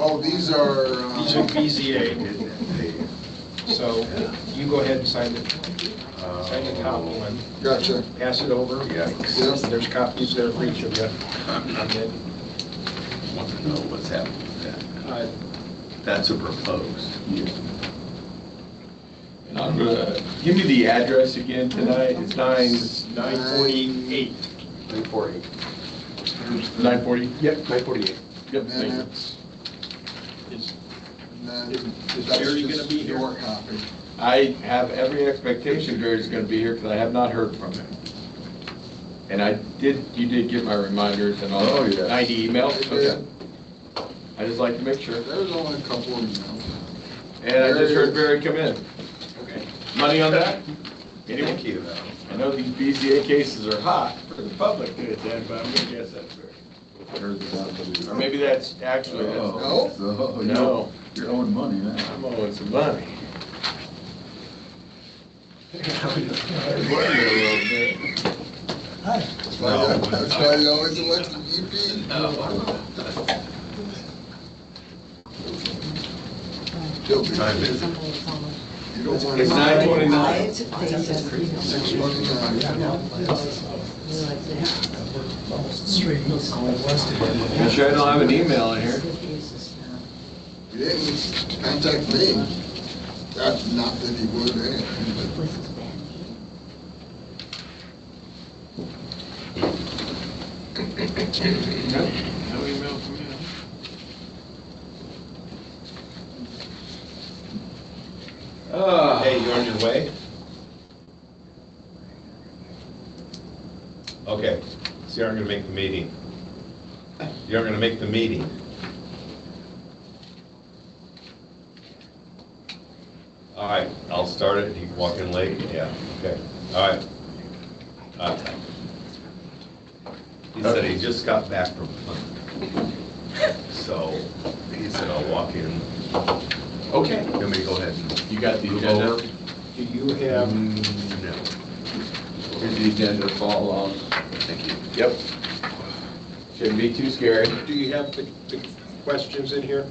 Oh, these are BZA. So you go ahead and sign the copy and gotcha. pass it over. Yeah. Yep. There's copies there for each of you. I want to know what's happening with that. That's a proposed. And I'm gonna, give me the address again tonight. It's 948. 940? Yep, 948. Yep, And thank then you. it's, Is and then Is that's Barry just gonna be here? your copy. I have every expectation Gary's gonna be here because I have not heard from him. And you did get my reminders and all, Oh, yes. 90 emails? I did. Okay. I just like to make sure. There's only a couple of emails. And I just heard Barry come in. Okay. Money on that? Anyone? Thank you. I know these BZA cases are hot for the public to attend, but I'm gonna guess that's Barry. Or maybe that's actually, that's, No? So, no, you're owing money now. I'm owing some money. That's why you always elect the VP. He'll be Time here. is it? You don't want It's to. 9:29. 6:29. You sure I don't have an email in here? He didn't contact me. That's not that he would anyway. No, no email from you. Hey, you on your way? Okay, so you aren't gonna make the meeting. You aren't gonna make the meeting. All right, I'll start it, you can walk in late, yeah, okay, all right. He said he just got back from Plymouth. So, he said, I'll walk in. Okay. Let me go ahead and You got the move agenda? over. do you have, No, Here's the agenda to follow along. thank you. Yep. Shouldn't be too scary. do you have the questions in here?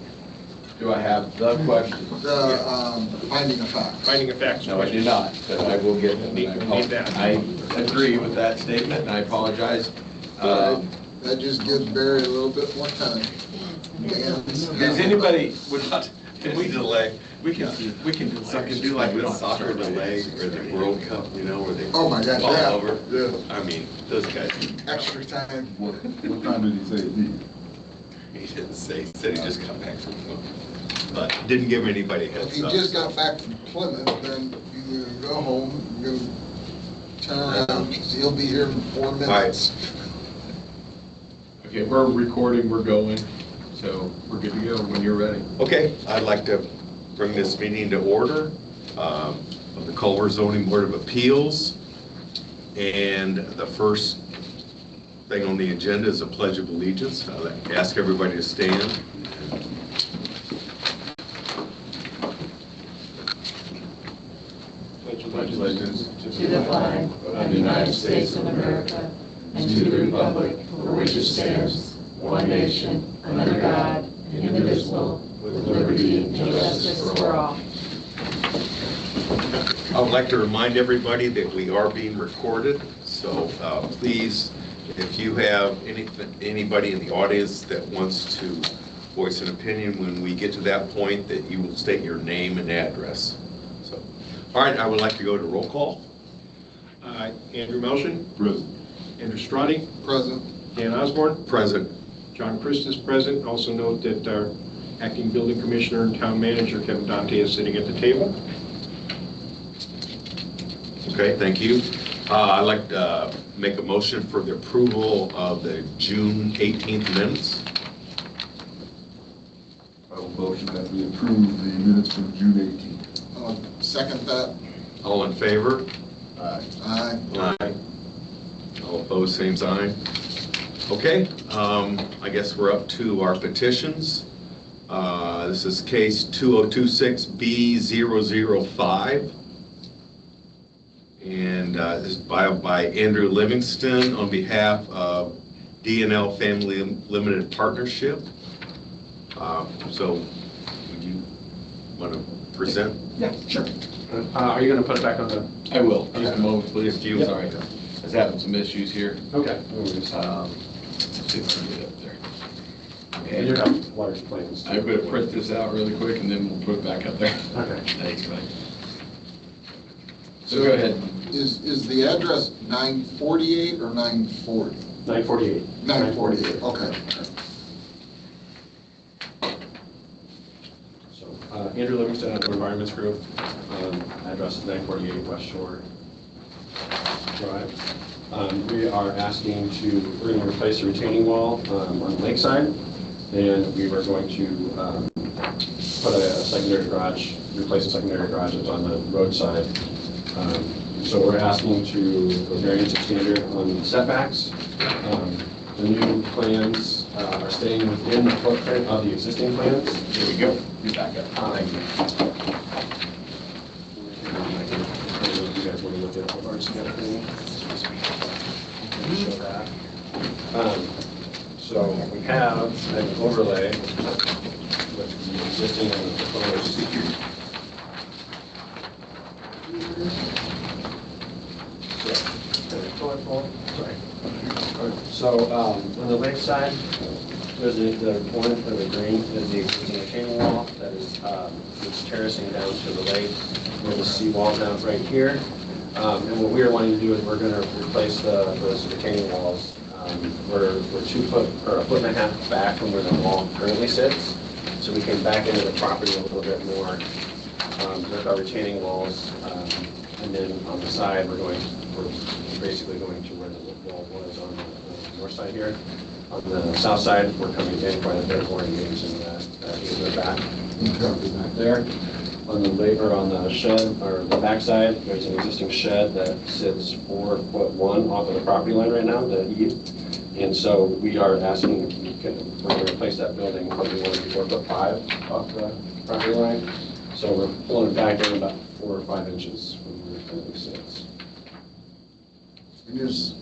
Do I have the question? The finding of facts. Finding of facts No, I do questions? not, but I will get them. Need that. I agree with that statement, and I apologize. That just gives Barry a little bit more time. Does anybody, Can we delay? we can do So I can do like the soccer delay or the World Cup, you know, where they Oh my God, fall yeah. over. Yeah. I mean, those guys, Extra time. What time did he say it'd be? he didn't say, he said he just got back from Plymouth. But didn't give anybody a If heads he up. just got back from Plymouth, then you can go home, you can turn around, 'cause he'll be here in 4 minutes. Okay, we're recording, we're going, so we're good to go when you're ready. Okay, I'd like to bring this meeting to order of the Culver Zoning Board of Appeals. And the first thing on the agenda is a pledge of allegiance. I'd like to ask everybody to stand. Pledge allegiance To the flag of the United States of America and to the republic for which it stands, one nation, under God, indivisible, with liberty and justice for all. I would like to remind everybody that we are being recorded, so please, if you have anybody in the audience that wants to voice an opinion when we get to that point, that you will state your name and address. So, all right, I would like to go to roll call. Andrew Melton, Present. Andrew Strati, Present. Dan Osborne, Present. John Christus present. Also note that our acting building commissioner and town manager Kevin Dante is sitting at the table. Okay, thank you. I'd like to make a motion for the approval of the June 18th minutes. I will motion that we approve the minutes from June 18th. I'll second that. All in favor? Aye. Aye. Aye. All opposed, same sign. Okay, I guess we're up to our petitions. This is case 2026B005. And this is filed by Andrew Livingston on behalf of D&L Family Limited Partnership. So, would you want to present? Yeah, sure. Are you going to put it back on the? I will, just a moment, please. If you- Sorry, I was having some issues here. Okay. Let's see if we can get up there. And you have large plans. I'm gonna print this out really quick and then we'll put it back up there. Okay. Thanks, Mike. So go ahead. Is the address 948 or 940? 948. 948, okay. So, Andrew Livingston at the Environments Group. Address is 948 West Shore Drive. We are asking we're going to replace the retaining wall on the lakeside, and we were going to put a secondary garage, replace a secondary garage that's on the roadside. So we're asking to go variance of standard on setbacks. The new plans are staying within the footprint of the existing plans. Here we go. You're back up. Thank you. I don't know if you guys want to look at the large scale thing. Show that. So we have an overlay with the existing and the proposed. Sorry. So on the lake side, there's the orange or the green is the existing retaining wall that is it's terracing down to the lake where the seawall down right here. And what we are wanting to do is we're going to replace those retaining walls. We're 2 foot or a foot and a half back from where the wall currently sits, so we can back into the property a little bit more with our retaining walls. And then on the side, we're basically going to where the wall was on the north side here. On the south side, we're coming in quite a bit more engaged in that back. Back there. On the shed, or the back side, there's an existing shed that sits 4'1" off of the property line right now, the eve. And so we are asking, we're going to replace that building, probably want to be 4'5" off the property line. So we're pulling it back in about 4 or 5 inches from where it currently sits. And there's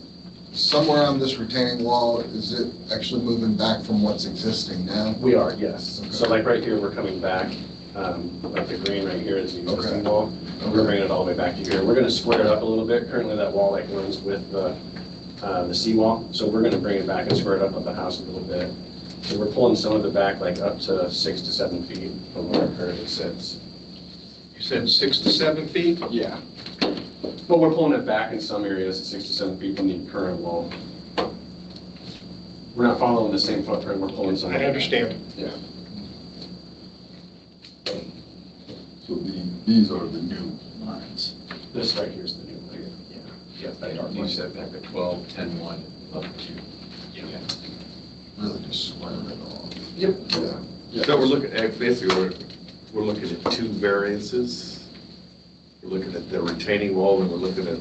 somewhere on this retaining wall, is it actually moving back from what's existing now? We are, yes. Okay. So like right here, we're coming back, like the green right here is the existing Okay. wall. We're bringing it all the way back to here. We're going to square it up a little bit. Currently that wall like runs with the seawall. So we're going to bring it back and square it up the house a little bit. So we're pulling some of it back like up to 6 to 7 feet from where it currently sits. You said 6 to 7 feet? Yeah. But we're pulling it back in some areas at 6 to 7 feet from the current wall. We're not following the same footprint. We're pulling some. I understand. Yeah. So these are the new lines. This right here is the new one. Yeah, they are. You said back at 12, 10, 1, up to. Really just squaring it off. Yep. Yeah. So we're looking at, basically, we're looking at 2 variances. We're looking at the retaining wall, and we're looking at,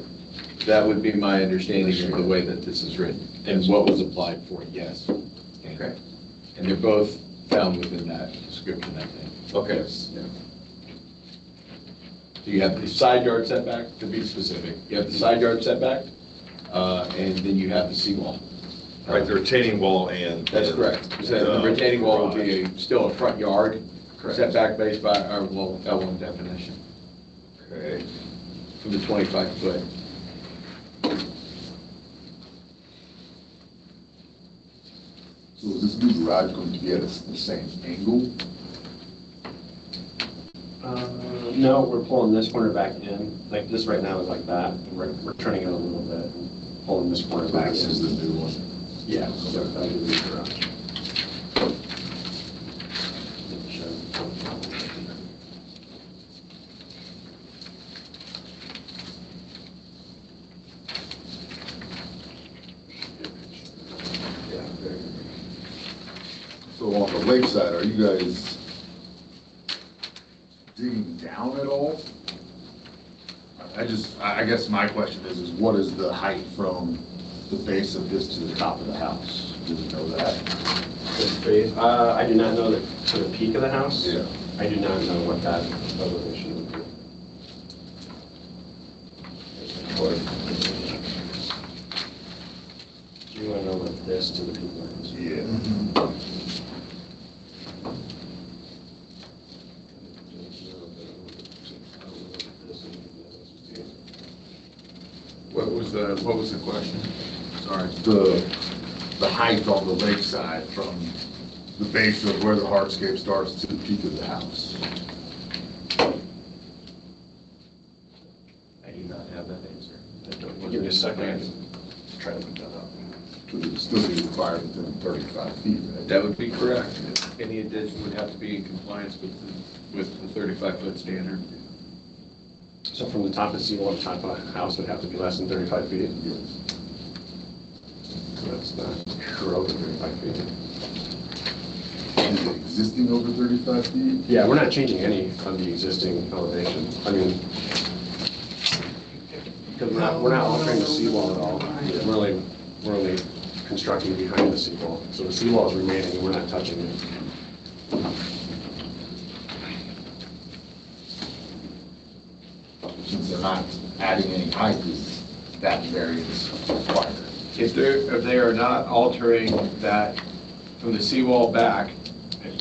That would be my understanding of the way that this is written and what was applied for, yes. Okay. And they're both found within that description, I think. okay. Yeah. So you have the side yard setback, to be specific. You have the side yard setback, and then you have the seawall. Right, the retaining wall and. That's correct. So the retaining wall would be still a front yard setback based by our L1 definition Okay. from the 25 foot. So is this new garage going to be at the same angle? No, we're pulling this corner back in. Like this right now is like that. And we're turning it a little bit and pulling this corner So back this is in. the new one? Yeah. So that'll be the garage. Yeah. So on the lakeside, are you guys digging down at all? I guess my question is what is the height from the base of this to the top of the house? Do we know that? I do not know that to the peak of the house. Yeah. I do not know what that elevation would be. Do you want to know what this to the peak line is? Yeah. What was the question? Sorry. The height on the lakeside from the base of where the hardscape starts to the peak of the house. I do not have that answer. Give me a second, I can try to look that up. It would still be required within 35 feet, right? That would be correct. Any addition would have to be in compliance with the 35-foot standard. So from the top of the seawall to the top of the house would have to be less than 35 feet? Yes. So that's not sure over 35 feet. Is it existing over 35 feet? Yeah, we're not changing any of the existing elevation. I mean, because we're not altering the seawall at all. We're only constructing behind the seawall. So the seawall is remaining and we're not touching it. Since they're not adding any height, is that variance required? If they are not altering that from the seawall back,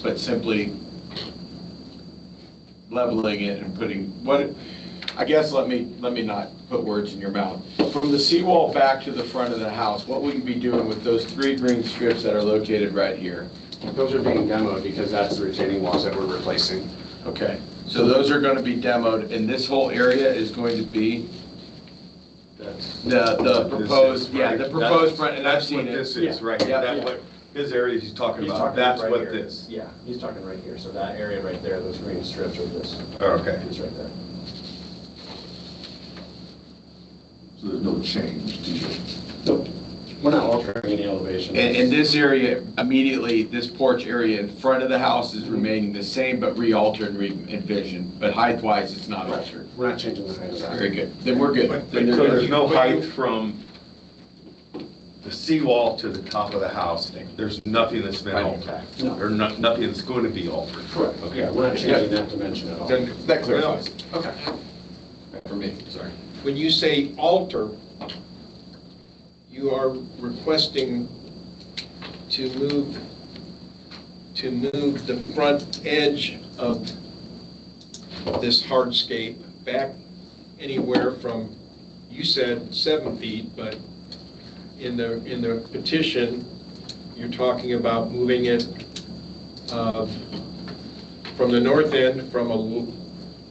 but simply leveling it and putting, I guess let me not put words in your mouth. From the seawall back to the front of the house, what will you be doing with those 3 green strips that are located right here? Those are being demoed because that's the retaining walls that we're replacing. Okay, so those are going to be demoed, and this whole area is going to be the proposed, the proposed front, and I've That's seen what it. this is, right? Yeah. That's what his area he's talking He's about. talking That's right what here. this. Yeah, he's talking right here. So that area right there, those green strips are this. Okay. It's right there. So there's no change to it? No, we're not altering any elevation. And this area, immediately, this porch area in front of the house is remaining the same, but re-altered, re-envisioned. But height-wise, it's not altered. We're not changing the height of that. Very good. Then we're good. So Then they're good. there's no height from the seawall to the top of the house. There's nothing that's been altered. No. Or nothing that's going to be altered. Correct. Okay. Yeah, we're not changing that dimension at all. Then that clarifies it. Okay. For me, sorry. When you say alter, you are requesting to move the front edge of this hardscape back anywhere from, you said 7 feet, but in the petition, you're talking about moving it from the north end from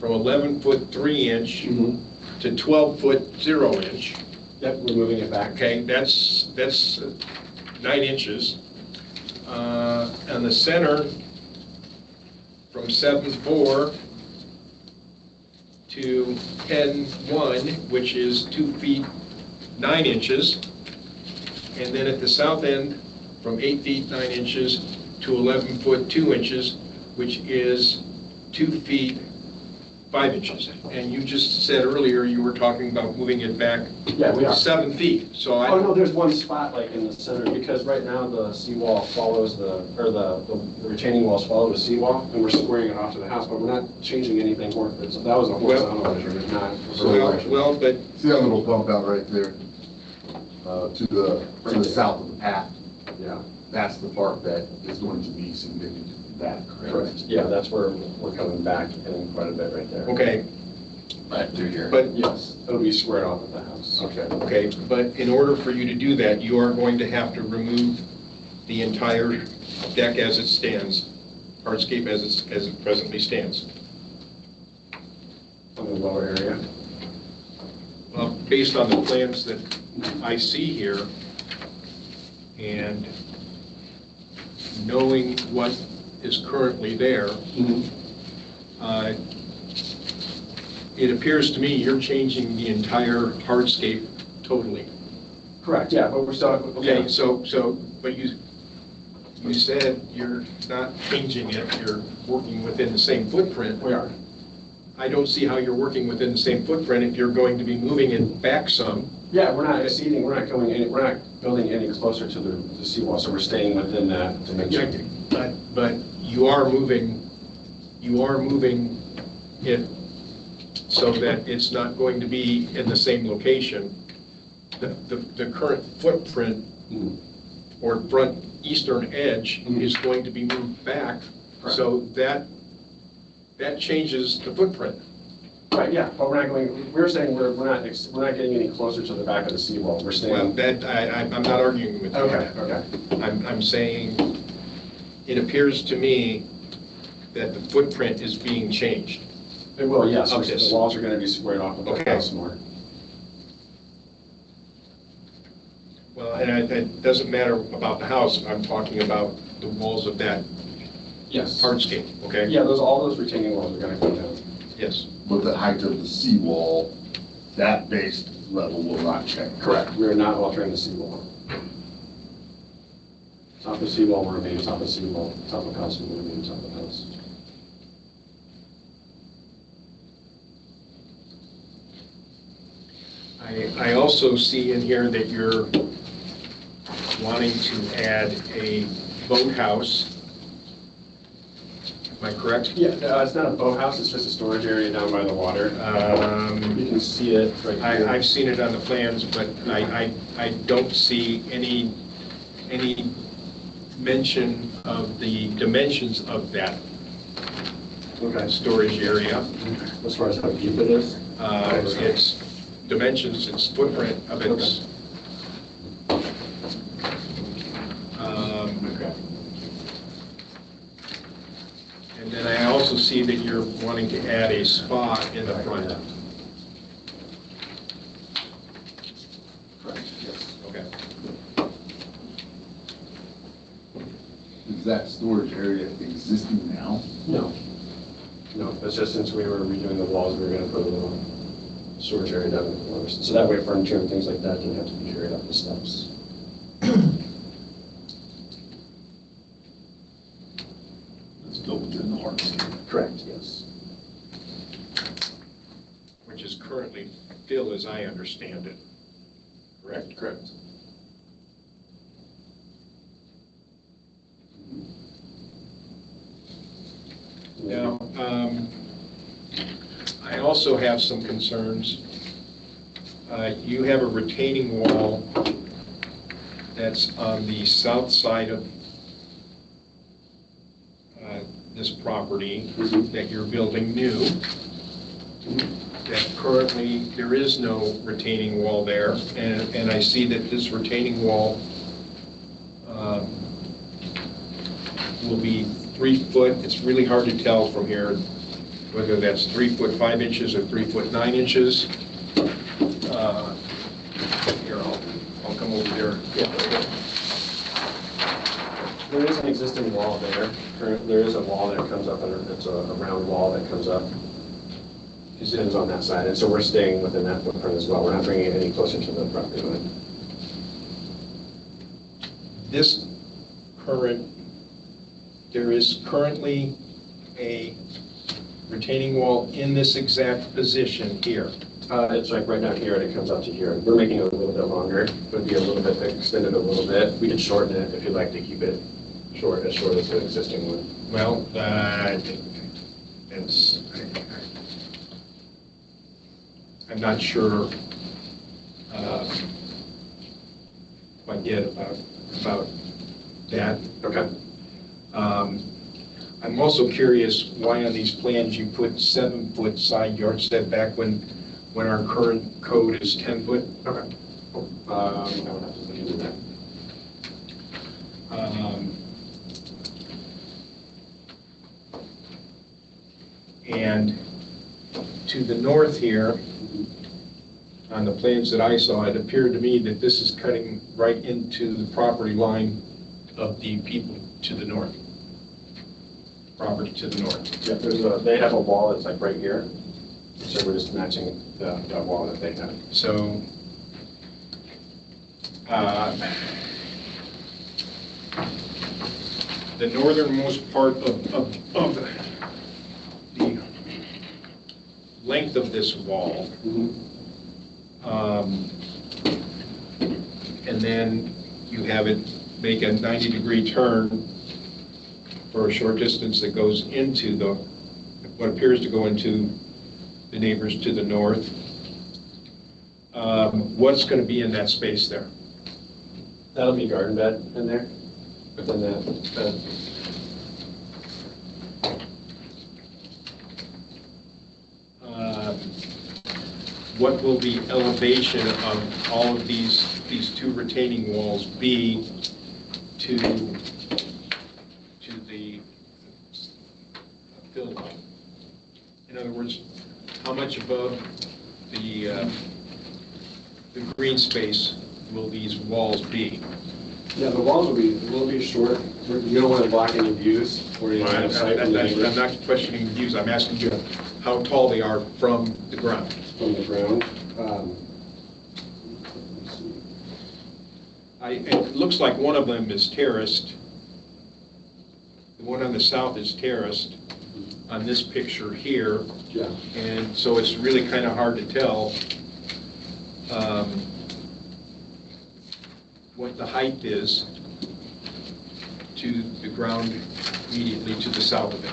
11 foot 3 inch to 12 foot 0 inch. Yep, we're moving it back. Okay, that's 9 inches. And the center from 7.4 to 10.1, which is 2 feet 9 inches. And then at the south end, from 8 feet 9 inches to 11 foot 2 inches, which is 2 feet 5 inches. And you just said earlier you were talking about moving it back Yeah, we are. 7 feet. So Oh, no, there's one spot like in the center, because right now the seawall follows the retaining walls follow the seawall, and we're squaring it off to the house, but we're not changing anything. That was a horizontal measurement, not a vertical measurement. well, but See that little bump out right there? To the south of the path? Yeah, That's the part that is going to be significant to that, correct? correct. Yeah, that's where we're coming back in quite a bit right there. okay, Right through here. but Yes, it'll be squared off of the house. okay, but in order for you to do that, you are going to have to remove the entire deck as it stands, hardscape as it presently stands. On the lower area. Based on the plans that I see here, and knowing what is currently there, it appears to me you're changing the entire hardscape totally. Correct, yeah, but we're still, Okay, but you said you're not changing it, you're working within the same footprint. We are. I don't see how you're working within the same footprint if you're going to be moving it back some. Yeah, we're not exceeding, we're not building any closer to the seawall, so we're staying within that dimension. But you are moving it so that it's not going to be in the same location. The current footprint or front eastern edge is going to be moved back, so that changes the footprint. Right, yeah, but we're not going, we're saying we're not getting any closer to the back of the seawall, we're Well, staying. that, I'm not arguing with you. Okay, okay. I'm saying, it appears to me that the footprint is being changed. It will, yes, Of this. the walls are gonna be squared off of the Okay. house more. Well, and it doesn't matter about the house, I'm talking about the walls of that Yes. hardscape, okay? Yeah, all those retaining walls are gonna come down. Yes. But the height of the seawall, that base level will not change. Correct. We are not altering the seawall. Top of seawall will remain top of seawall, top of house will remain top of house. I also see in here that you're wanting to add a boathouse. Am I correct? Yeah, it's not a boathouse, it's just a storage area down by the water. You can see it right here. I've seen it on the plans, but I don't see any mention of the dimensions of that Okay. storage area. As far as how deep it is? Its dimensions, its footprint of its. Okay. And then I also see that you're wanting to add a spa in the front. Correct, yes. Okay. Is that storage area existing now? No. No, it's just since we were redoing the walls, we were gonna put a little storage area down in the corners. So that way furniture and things like that didn't have to be carried up the steps. It's still within the hardscape. Correct, yes. Which is currently fill, as I understand it. Correct? Correct. Now, I also have some concerns. You have a retaining wall that's on the south side of this property that you're building new. That currently, there is no retaining wall there, and I see that this retaining wall will be 3 foot. It's really hard to tell from here whether that's 3 foot 5 inches or 3 foot 9 inches. Here, I'll come over there. There is an existing wall there. There is a wall that comes up, and it's a round wall that comes up. It ends on that side, and so we're staying within that footprint as well. We're not bringing it any closer to the property line. There is currently a retaining wall in this exact position here. It's like right down here, and it comes up to here. We're making it a little bit longer. It would be a little bit, extended a little bit. We could shorten it if you'd like to keep it short as the existing one. Well, it's, I'm not sure what I get about that. Okay. I'm also curious why on these plans you put 7-foot side yard setback when our current code is 10 foot. Okay. I would have to look into that. And to the north here, on the plans that I saw, it appeared to me that this is cutting right into the property line of the people to the north. Property to the north. Yeah, they have a wall that's like right here, so we're just matching that wall that they have. So, the northernmost part of the length of this wall, and then you have it make a 90-degree turn for a short distance that goes into what appears to go into the neighbors to the north. What's going to be in that space there? That'll be garden bed in there, within that bed. what will the elevation of all of these two retaining walls be to the fill line? In other words, how much above the green space will these walls be? Yeah, the walls will be short. You don't want to block any views or any line of sight from the neighbors. I'm not questioning the views, I'm asking you how tall they are from the ground. From the ground. Let's see. It looks like one of them is terraced. The one on the south is terraced on this picture here. Yeah. And so it's really kind of hard to tell what the height is to the ground immediately to the south of it.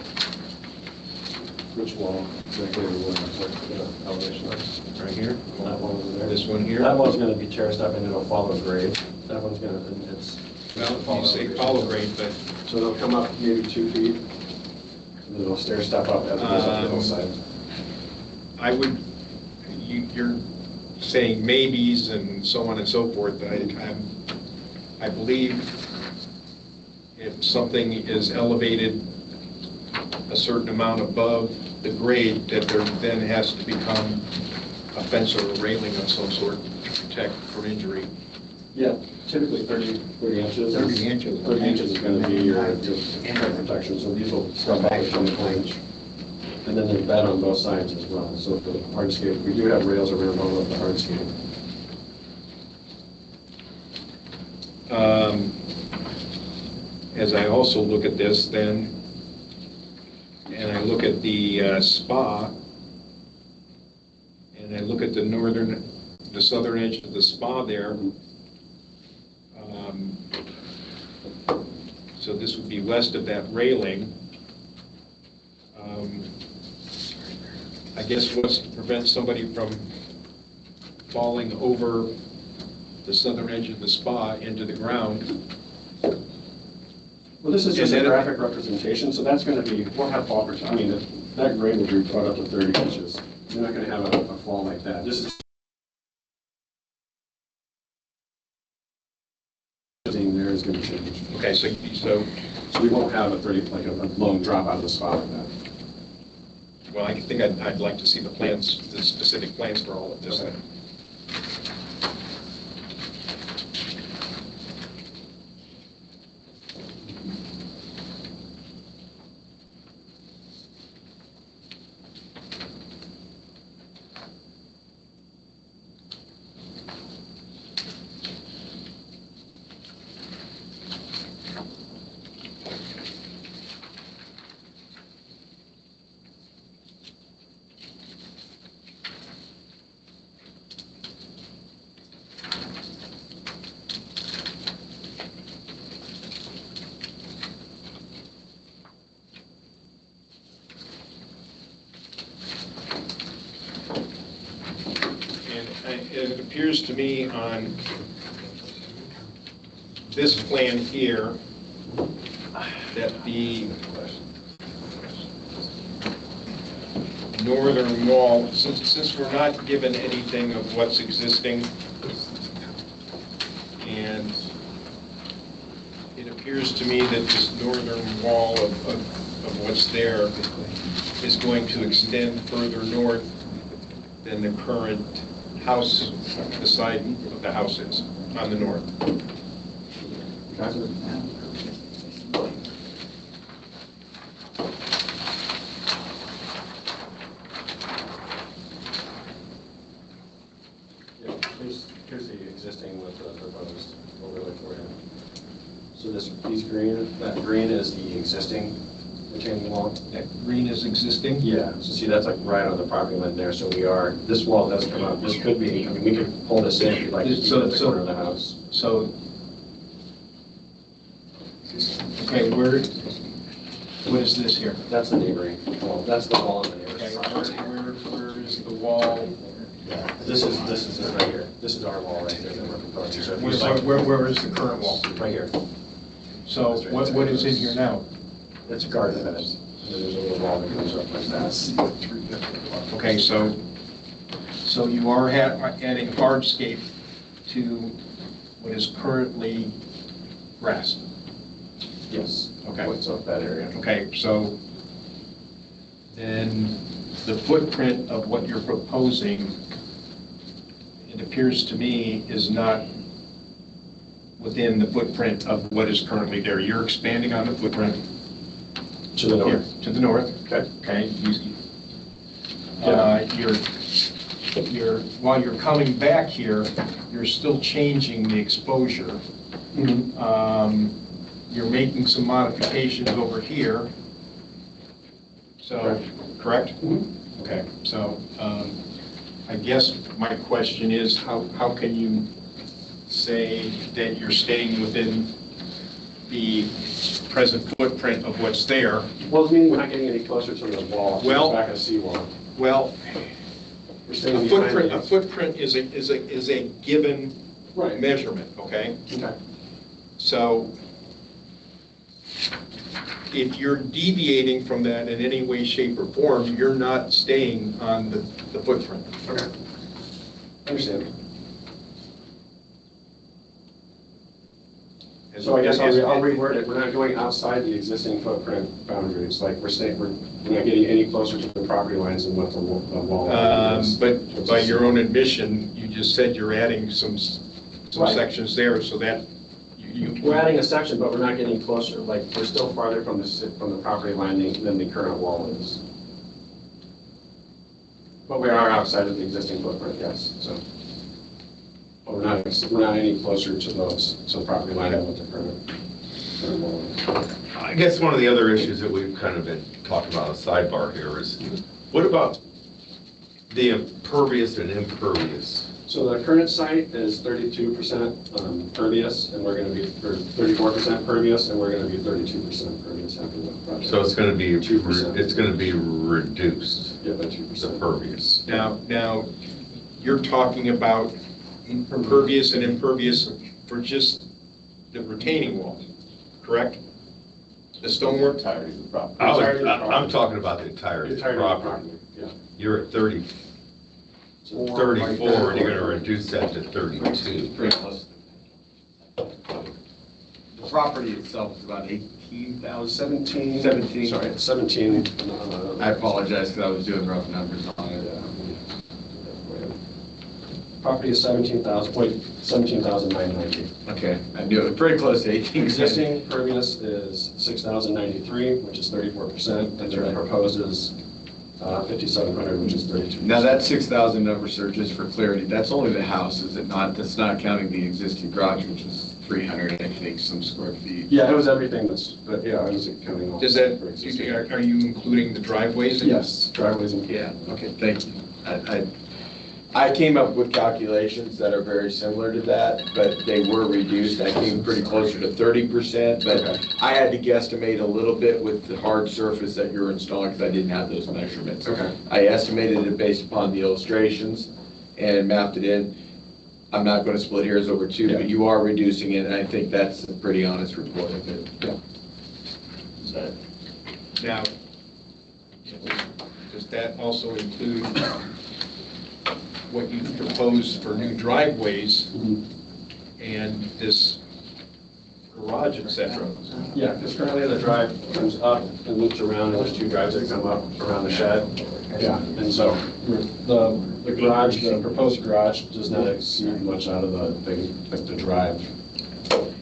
Which wall? Exactly the elevation is. Right here? That one over there. This one here? That one's going to be terraced up and it'll follow grade. That one's going to, it's. Well, you say follow grade, but So it'll come up maybe 2 feet. And then it'll stair step up as it goes up the hillside. I would, you're saying maybes and so on and so forth. I believe if something is elevated a certain amount above the grade, that there then has to become a fence or a railing of some sort to protect from injury. Yeah, typically 30 inches. 30 inches. 30 inches is going to be your protection, so these will step back from the flange. And then there's bed on both sides as well. So for hardscape, we do have rails around all of the hardscape. As I also look at this then, and I look at the spa, and I look at the southern edge of the spa there, so this would be west of that railing. I guess what's to prevent somebody from falling over the southern edge of the spa into the ground? Well, this is just a graphic representation, so that's going to be, we'll have fall protection. I mean, that grade will be brought up to 30 inches. You're not going to have a fall like that. This is there is going to change. Okay, so we won't have a 30, like a long drop out of the spot like that. well, I think I'd like to see the plans, the specific plans for all of this then. It appears to me on this plan here that the northern wall, since we're not given anything of what's existing, and it appears to me that this northern wall of what's there is going to extend further north than the current house, the side of the house is on the north. Here's the existing with the proposed overlay for you. So these green, that green is the existing retaining wall. That green is existing? Yeah, so see, that's like right on the property line there, so this wall does come up, this could be, I mean, we could pull this in if you'd like to keep it at the corner of the house. So, okay, what is this here? That's the neighboring wall, that's the wall on the neighbor's Okay, property. where is the wall? This is it right here, this is our wall right here that we're proposing. So if you'd like- Where is the current wall? Right here. So what is in here now? It's a garden bed, and then there's a little wall that comes up like that. Okay, so So you are adding hardscape to what is currently grass. Yes. Okay. What's up that area? Okay, so then the footprint of what you're proposing, it appears to me, is not within the footprint of what is currently there. You're expanding on the footprint. To the north. Here, to the north. Okay. Okay. While you're coming back here, you're still changing the exposure. You're making some modifications over here. So, correct? Okay, so I guess my question is, how can you say that you're staying within the present footprint of what's there? Well, I mean, we're not getting any closer to the wall, to Well- the back of the seawall. Well, We're staying a behind footprint is a given Right. measurement, okay? Okay. So if you're deviating from that in any way, shape, or form, you're not staying on the footprint. Okay. Understand. So I guess I'll reword it. We're not going outside the existing footprint boundaries. Like we're not getting any closer to the property lines than what the wall is. But by your own admission, you just said you're adding some Right. sections there, so that We're adding a section, but we're not getting closer. Like we're still farther from the property line than the current wall is. But we are outside of the existing footprint, yes. So, but we're not any closer to the property line than what the current wall is. I guess one of the other issues that we've kind of been talking about, a sidebar here, is what about the impervious and impervious? So the current site is 32% pervious, and we're going to be, or 34% pervious, and we're going to be 32% pervious after the project. So it's going to be 2%. It's going to be reduced. Yeah, by 2%. Impervious. now you're talking about impervious and impervious for just the retaining wall, correct? The stonework? Entirety of the property. I'm talking about the entirety of the property. Yeah. You're at 34, and you're going to reduce that to 32. Pretty close. The property itself is about 18,000. 17. Sorry, 17. I apologize because I was doing rough numbers on it. Property is 17,990. Okay, I knew it was pretty close to 18. Existing pervious is 6,093, which is 34%, and the proposed is 5,700, which is 32%. Now that 6,000 number, sir, just for clarity, that's only the house, is it not? That's not counting the existing garage, which is 300, I think, some square feet. Yeah, it was everything but yeah, I was counting all. Does that, are you including the driveways? Yes, driveways and. Yeah, okay, thank you. I came up with calculations that are very similar to that, but they were reduced. I came pretty closer to 30%, but I had to guesstimate a little bit with the hard surface that you're installing because I didn't have those measurements. Okay. I estimated it based upon the illustrations and mapped it in. I'm not going to split hairs over two, but you are reducing it, and I think that's a pretty honest report of it. Yeah. So, Now, does that also include what you propose for new driveways and this garage, et cetera? Yeah, because currently the drive comes up and loops around, and there's two drives that come up around the shed. Yeah, and so the garage, the proposed garage does not exceed much out of the drive.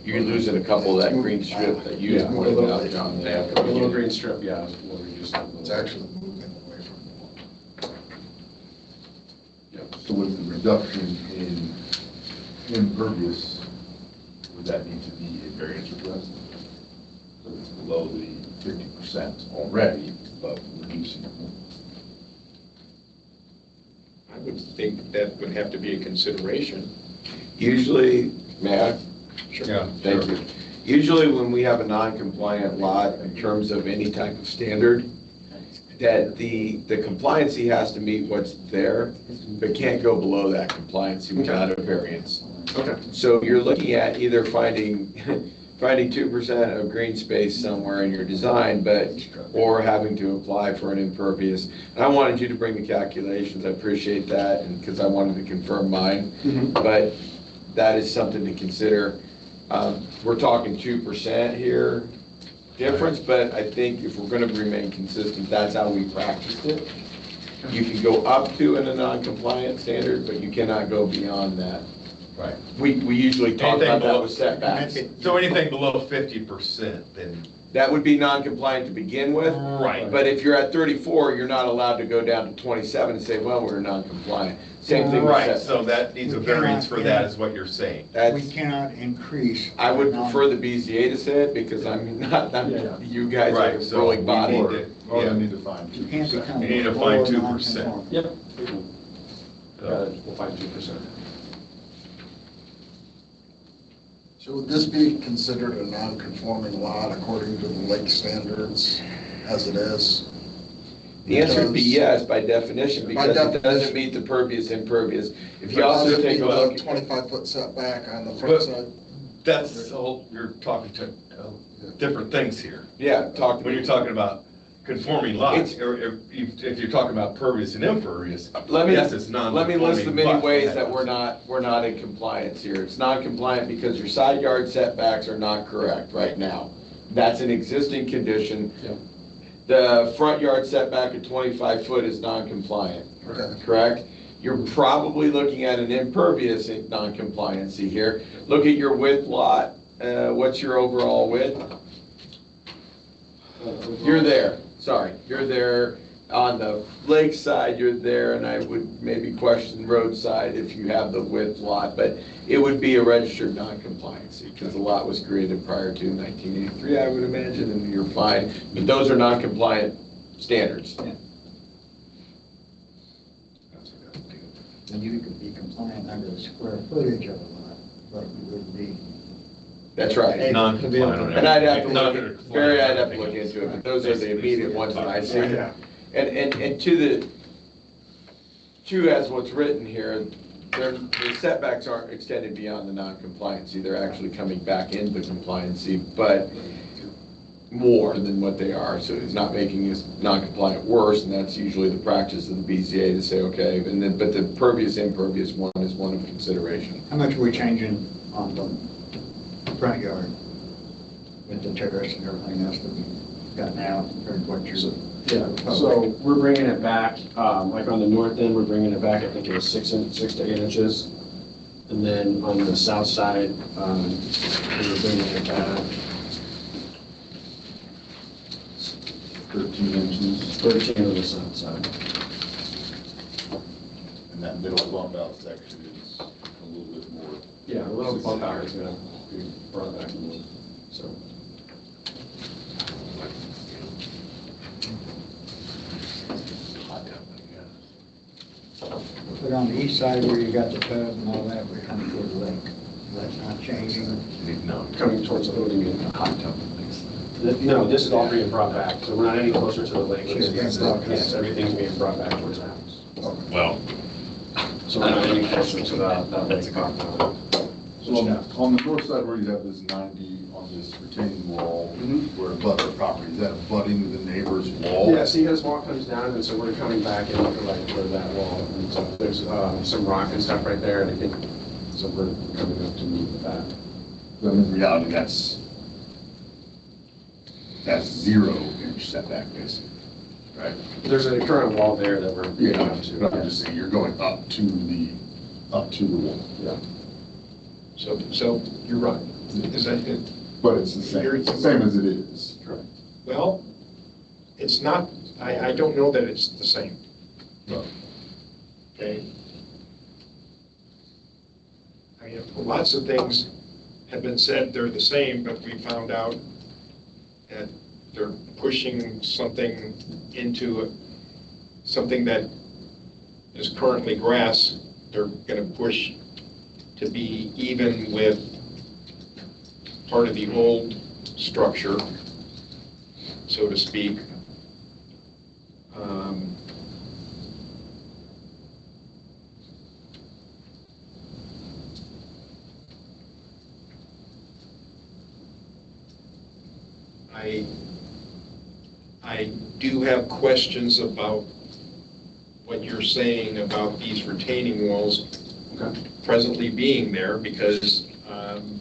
you're losing a couple of that green strip that you Yeah. pointed out, John. A little green strip, yeah. We'll reduce that. It's actually moving away from the wall. So with the reduction in impervious, would that need to be a variance request? So it's below the 50% already, but reducing it more. I would think that would have to be a consideration. Usually, may I? Sure. Thank you. Usually when we have a non-compliant lot in terms of any type of standard, that the compliancy has to meet what's there, but can't go below that compliancy without a variance. Okay. So you're looking at either finding finding 2% of green space somewhere in your design, but, or having to apply for an impervious. And I wanted you to bring the calculations, I appreciate that, and because I wanted to confirm mine, but that is something to consider. We're talking 2% here difference, but I think if we're gonna remain consistent, that's how we practiced it. You can go up to in a non-compliant standard, but you cannot go beyond that. Right. We usually talk Anything about that below- with setbacks. So anything below 50%, then. That would be non-compliant to begin with. Right. But if you're at 34, you're not allowed to go down to 27 and say, well, we're non-compliant. Same thing with Right, setbacks. so that needs a variance for that, is what you're saying. We That's, cannot increase. I would prefer the BZA to say it because I'm not, you guys are Right, so ruling we body. need to- Or yeah. they need to find You can't 2%. become. You need to more find 2%. non-conforming. Yep. We'll find 2%. So would this be considered a non-conforming lot according to the lake standards as it is? The answer would be Because- yes, by definition, By because it doesn't definition. meet the pervious impervious. If you But also it'd take be a about look, 25-foot setback on the front But- side. That's, you're talking to different things here. yeah, talk to When me. you're talking about conforming lots, It's- or if you're talking about pervious and impervious, Let me, yes, it's let me list the non-conforming, many but- ways that we're not in compliance here. It's non-compliant because your side yard setbacks are not correct right now. That's an existing condition. Yep. The front yard setback at 25 foot is non-compliant, Okay. correct? You're probably looking at an impervious non-compliancy here. Look at your width lot. What's your overall width? You're there, sorry, you're there on the lake side, you're there, and I would maybe question roadside if you have the width lot, but it would be a registered non-compliancy, because the lot was created prior to 1983, I would imagine, and you're fine, but those are non-compliant standards. And you could be compliant under the square footage of a lot, but you wouldn't be. That's right. Non-compliant on And I'd have to everything. look, at- Barry, I'd have to look into it, but those are the immediate ones that I see. And to as what's written here, the setbacks aren't extended beyond the non-compliancy, they're actually coming back into compliancy, but more than what they are, so it's not making this non-compliant worse, and that's usually the practice of the BZA to say, okay, and then, but the pervious impervious one is one of consideration. How much are we changing on the front yard with the terrace and everything else that we've got now compared to what you're? Yeah, so we're bringing it back, like on the north end, we're bringing it back, I think it was 6 to 8 inches. And then on the south side, we're bringing it back 13 inches, 13 on the south side. and that middle bump out section is a little bit more. Yeah, a little bump out is gonna be brought back more, so. But on the east side where you got the tub and all that, we're coming toward the lake. That's not changing. No, coming towards the building in hot tub. No, this is all being brought back, so we're not any closer to the lake. Yes, everything's being brought back towards the house. Well, So we're not any closer to that lake compound. So on the north side where you have this 90 on this retaining wall, where abut the property, is that abutting the neighbor's wall? Yeah, see, this wall comes down, and so we're coming back and looking like where that wall, and so there's some rock and stuff right there, and I think, so we're coming up to meet with that. But in reality, that's 0-inch setback basically, right? There's a current wall there that we're getting up to. But I'm just saying, you're going up to the wall. Yeah. So you're right. Is that it? But it's the same as it is. Correct. Well, it's not, I don't know that it's the same. No. Okay? I mean, lots of things have been said they're the same, but we found out that they're pushing something into something that is currently grass, they're going to push to be even with part of the old structure, so to speak. I do have questions about what you're saying about these retaining walls presently being there, because I'm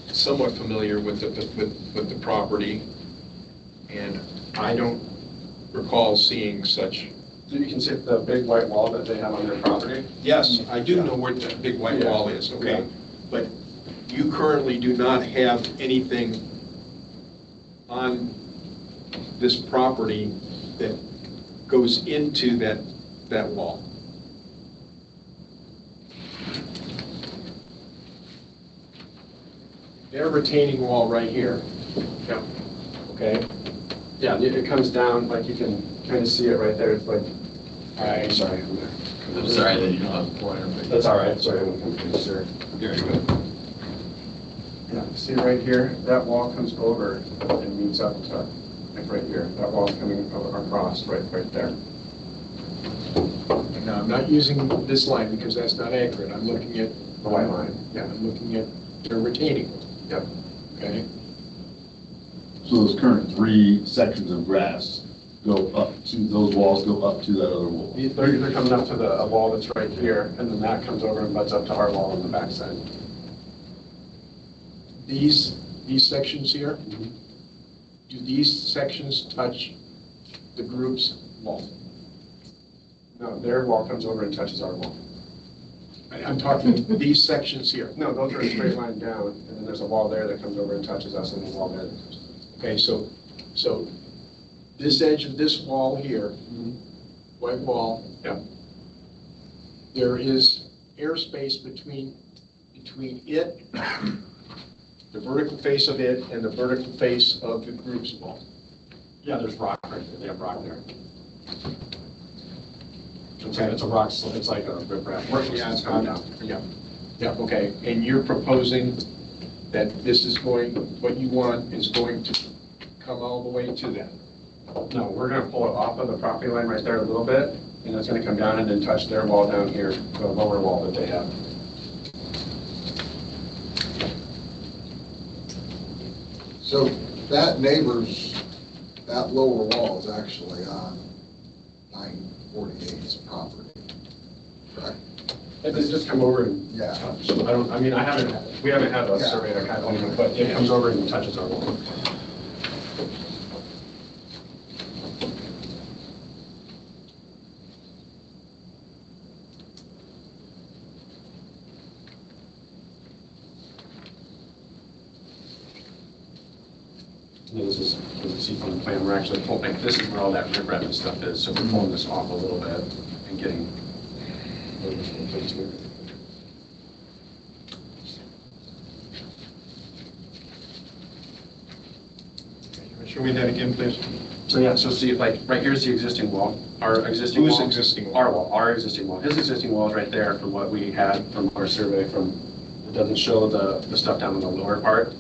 somewhat familiar with the property, and I don't recall seeing such. You can see the big white wall that they have on their property? Yes, I do know where the big white wall is, okay? But you currently do not have anything on this property that goes into that wall. Their retaining wall right here. Yeah. Okay? Yeah, it comes down, like you can kind of see it right there. It's like, I'm sorry. I'm sorry that you don't have a pointer. That's all right, sorry, I'm confused, sir. Very good. Yeah, see right here, that wall comes over and meets up to, like right here. That wall's coming across right there. Now, I'm not using this line because that's not accurate. I'm looking at The white line, yeah. I'm looking at their retaining wall. Yep. Okay? So those current 3 sections of grass go up to, those walls go up to that other wall? They're coming up to a wall that's right here, and then that comes over and butts up to our wall on the backside. These sections here, do these sections touch the group's wall? No, their wall comes over and touches our wall. I'm talking these sections here. No, those are a straight line down, and then there's a wall there that comes over and touches us, and a wall there that touches us. Okay, so this edge of this wall here, white wall, Yeah. there is airspace between it, the vertical face of it, and the vertical face of the group's wall. Yeah, there's rock right there. They have rock there. It's a rock, it's like a riprap. Yeah, It's coming down. Yeah, okay, and you're proposing that this is going, what you want is going to come all the way to that? No, we're gonna pull it off of the property line right there a little bit, and it's gonna come down and then touch their wall down here, the lower wall that they have. So that neighbor's, that lower wall is actually on 948's property, correct? It does just come over and Yeah. touch. We haven't had a surveyor kind of thing, but it comes over and touches our wall. And this is, as you see from the plan, we're actually pulling, this is where all that riprap and stuff is, so we're pulling this off a little bit and getting those in place here. Show me that again, please. So yeah, so see, like, right here's the existing wall, our existing wall. Whose existing wall? Our wall, our existing wall. His existing wall is right there from what we had from our survey from, it doesn't show the stuff down in the lower part.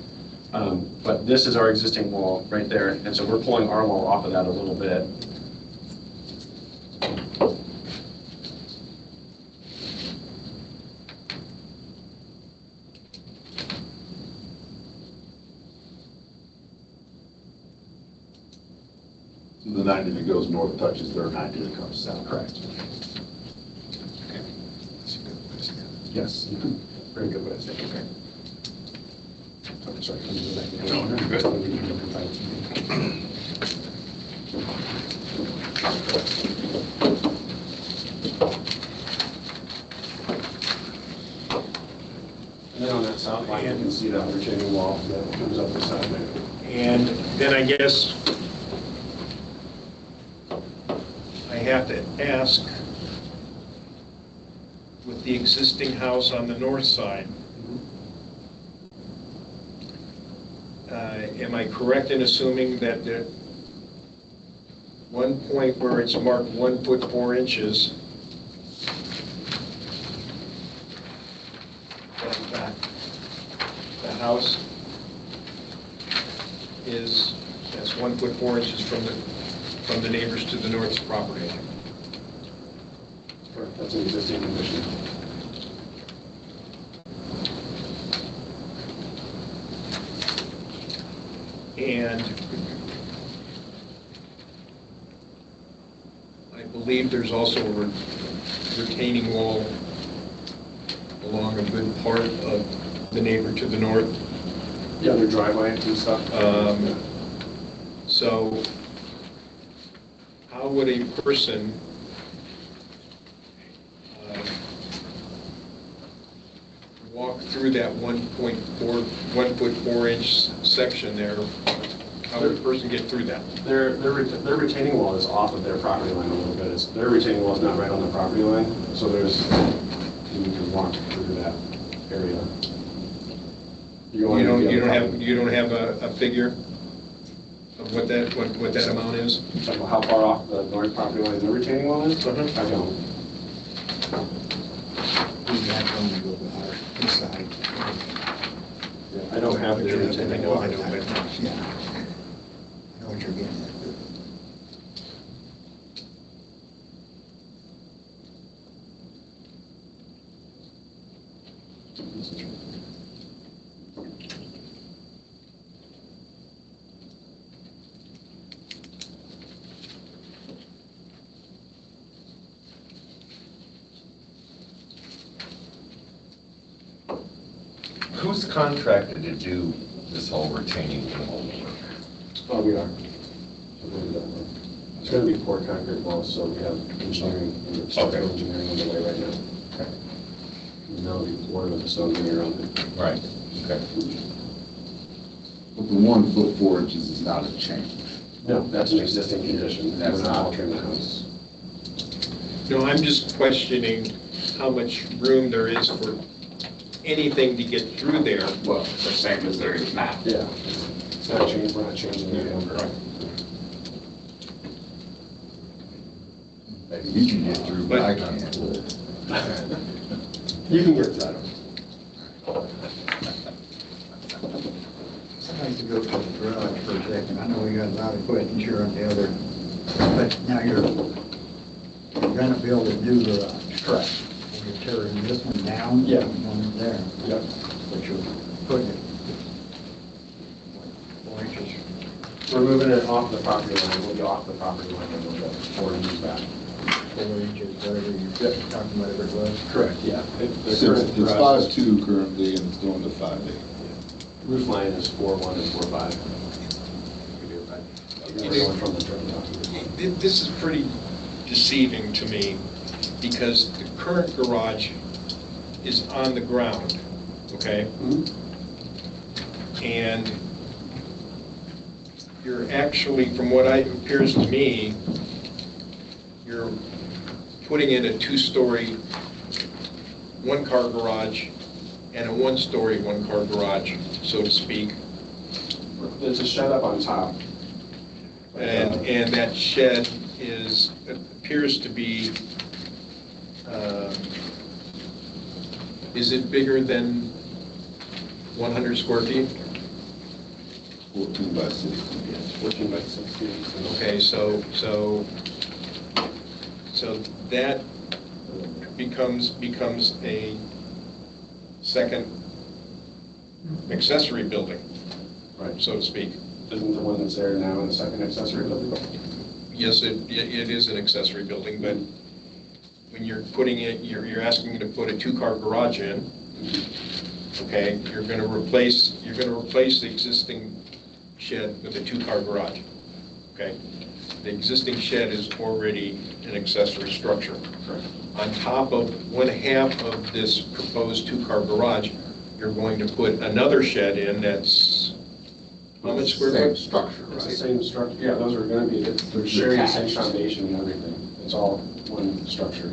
But this is our existing wall right there, and so we're pulling our wall off of that a little bit. So the 90 that goes north touches their 90 that comes south. Correct. Yes. Very good way to say it. Okay. I'm sorry. Can you go back? And then on that south line, you can see that retaining wall that comes up the side there. And then I guess I have to ask, with the existing house on the north side, am I correct in assuming that at one point where it's marked 1 foot 4 inches, that the house is, that's 1 foot 4 inches from the neighbors to the north's property line? Correct. That's an existing condition. And I believe there's also a retaining wall along a good part of the neighbor to the north. Yeah, their driveway and stuff. So how would a person walk through that 1.4 inch section there? How would a person get through that? Their retaining wall is off of their property line a little bit. Their retaining wall is not right on the property line, so you can walk through that area. You don't have a figure of what that amount is? How far off the north property line the retaining wall is? I don't. I don't have the retaining wall. Yeah. I know what you're getting at. Who's contracted to do this whole retaining wall work? Oh, we are. It's going to be poured concrete walls, so we have engineering, structural engineering on the way right now. Okay. And that'll be poured with the stone veneer on it. Right, okay. But the 1 foot 4 inches is not a change. No, that's an existing condition. That's We're not not- altering the house. No, I'm just questioning how much room there is for anything to get through there. Well, the same as there is now. Yeah. It's not changing, we're not changing the number. Maybe you can get through, but I can't. You can get that. I'd like to go to the garage for a second. I know we got a lot of questions here on the other, but now you're gonna build a new garage. Correct. You're tearing this one down? Yeah. One there, Yep. but you're putting it, what, 4 inches? We're moving it off the property line. We'll be off the property line and we'll go 4 inches back. 4 inches, whatever you're talking, whatever it was. Correct, yeah. It's 5.2 currently, and it's going to 5.8. Roof line is 4.1 and 4.5. We're going from the driveway out to the roof. This is pretty deceiving to me because the current garage is on the ground, okay? And you're actually, from what appears to me, you're putting in a 2-story, 1-car garage and a 1-story, 1-car garage, so to speak. There's a shed up on top. And that shed appears to be, is it bigger than 100 square feet? 14 by 16. Yes, 14 by 16. Okay, so that becomes a second accessory building, Right. so to speak. Isn't the one that's there now in the second accessory building? Yes, it is an accessory building, but when you're putting it, you're asking to put a 2-car garage in, okay? You're going to replace the existing shed with a 2-car garage, okay? The existing shed is already an accessory structure. Correct. On top of 1/2 of this proposed 2-car garage, you're going to put another shed in that's how much square Same foot? structure, It's the right? same structure, yeah, those are gonna be, they're sharing the same foundation and everything. It's all one structure.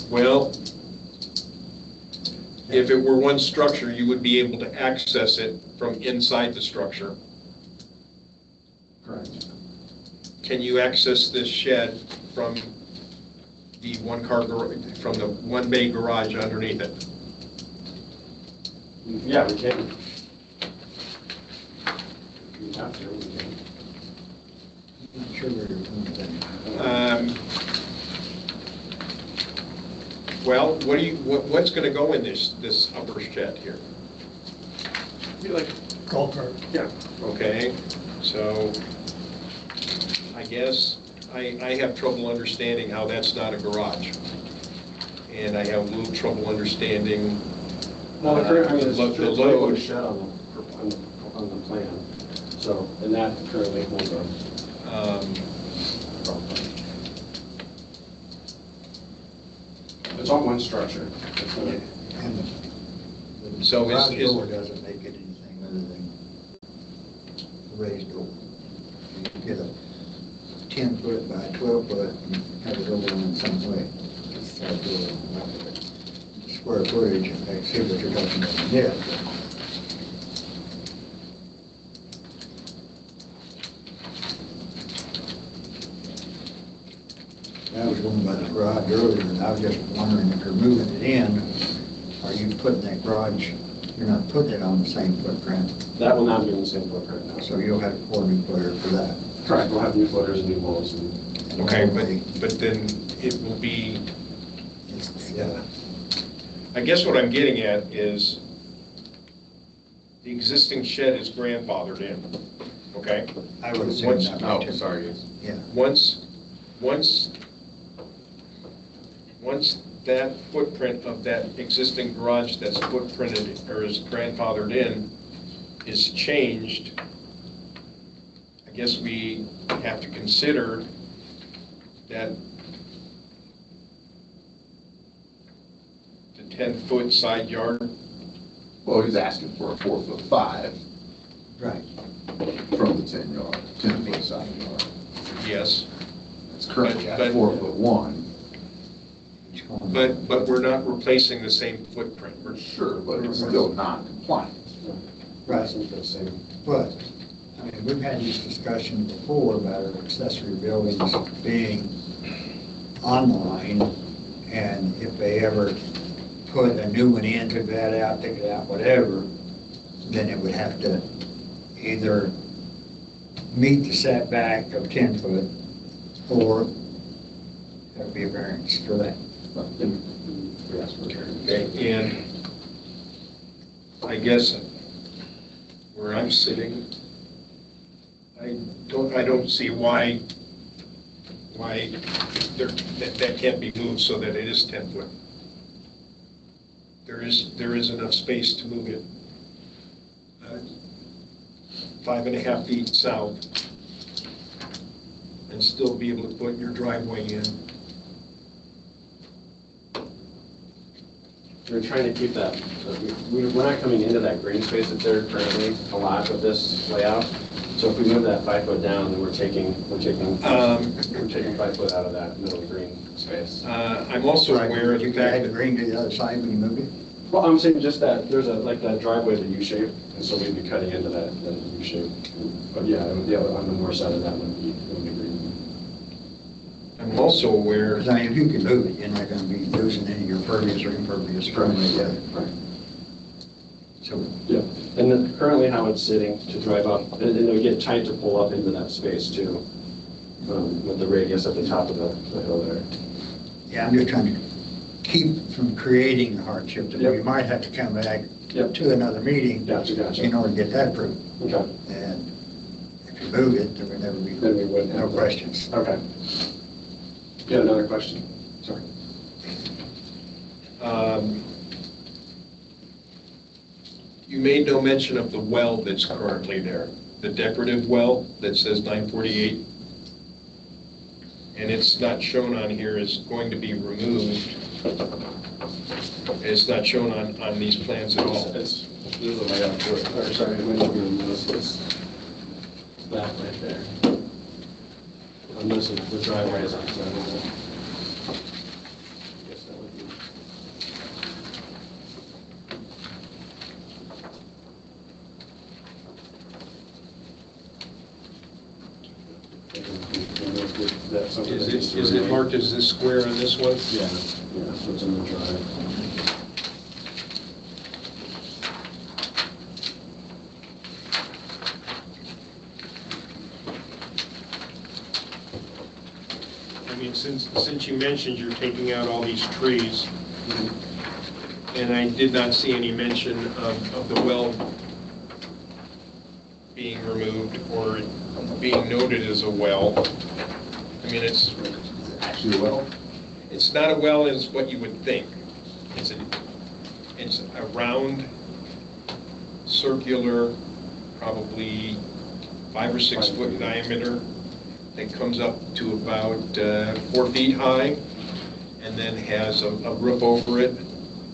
Well, if it were one structure, you would be able to access it from inside the structure. Correct. Can you access this shed from the 1-car garage, from the 1-bay garage underneath it? Yeah, we can. We have to, we can. Not sure where you're going with that. Well, what's going to go in this upper shed here? Be like, Culver. yeah. Okay, so I guess I have trouble understanding how that's not a garage. And I have a little trouble understanding. Well, the current, I mean, it's the it's like load. a shed on the plan. So, and that currently holds up. It's all one structure. It's not- And the So is- garage door doesn't make it anything other than a raised door. You can get a 10-foot by 12-foot and have it over in some way. It's that door, square footage, and I see what you're talking about. Yeah. I was going by the garage earlier, and I was just wondering if you're moving it in, are you putting that garage, you're not putting it on the same footprint, That will not be in the same footprint now. so you'll have 4 new footers for that. Correct, we'll have new footers and new walls. And Okay, but then it will be, Yeah, I guess what I'm getting at is the existing shed is grandfathered in, okay? I would assume Once- that. Oh, sorry, yes. Yeah, Once that footprint of that existing garage that's footprinted or is grandfathered in is changed, I guess we have to consider that the 10-foot side yard, Well, he's asking for a 4'5" right. from the 10-yard, 10-foot side yard. yes, It's currently at But- 4'1". but we're not replacing the same footprint. We're Sure, but it's still not compliant. Right, it's the same. but, I mean, we've had this discussion before about our accessory buildings being on the line, and if they ever put a new one in, took that out, take it out, whatever, then it would have to either meet the setback of 10 foot, or there would be a variance for that. We asked for a variance. Okay, and I guess where I'm sitting, I don't see why that can't be moved so that it is 10 foot. There is enough space to move it 5.5 feet south and still be able to put your driveway in. We're trying to keep that, we're not coming into that green space that's there currently a lot with this layout. So if we move that 5 foot down, then we're taking 5 foot out of that middle green space. I'm also aware of the You fact add that green to the other side when you move it? Well, I'm saying just that, there's like that driveway, the U shape, and so we'd be cutting into that U shape. But yeah, it would be on the north side of that would be green. I'm also aware. Because I mean, if you can move it, you're not gonna be losing any of your pervious or impervious from it together. Right. So, Yeah, and then currently how it's sitting to drive up, and it would get tight to pull up into that space too, with the radius at the top of the hill there. yeah, I'm just trying to keep from creating hardship, that we Yep. might have to come back Yep. to another meeting Gotcha. in order to get that approved. Okay. And if you move it, there would never be, Then we wouldn't no have that. questions. Okay. You had another question? Sorry. You made no mention of the well that's currently there, the decorative well that says 948. And it's not shown on here as going to be removed. It's not shown on these plans at all. There's a layout for it, or sorry, it might not be on this, it's that right there. On this, the driveway is on the side of it. I guess that would be. Is it marked as this square on this one? Yeah, so it's in the drive. I mean, since you mentioned you're taking out all these trees, and I did not see any mention of the well being removed or being noted as a well. I mean, Is it actually a well? it's not a well as what you would think. It's a round, circular, probably 5 or 6 foot diameter that comes up to about 4 feet high, and then has a roof over it.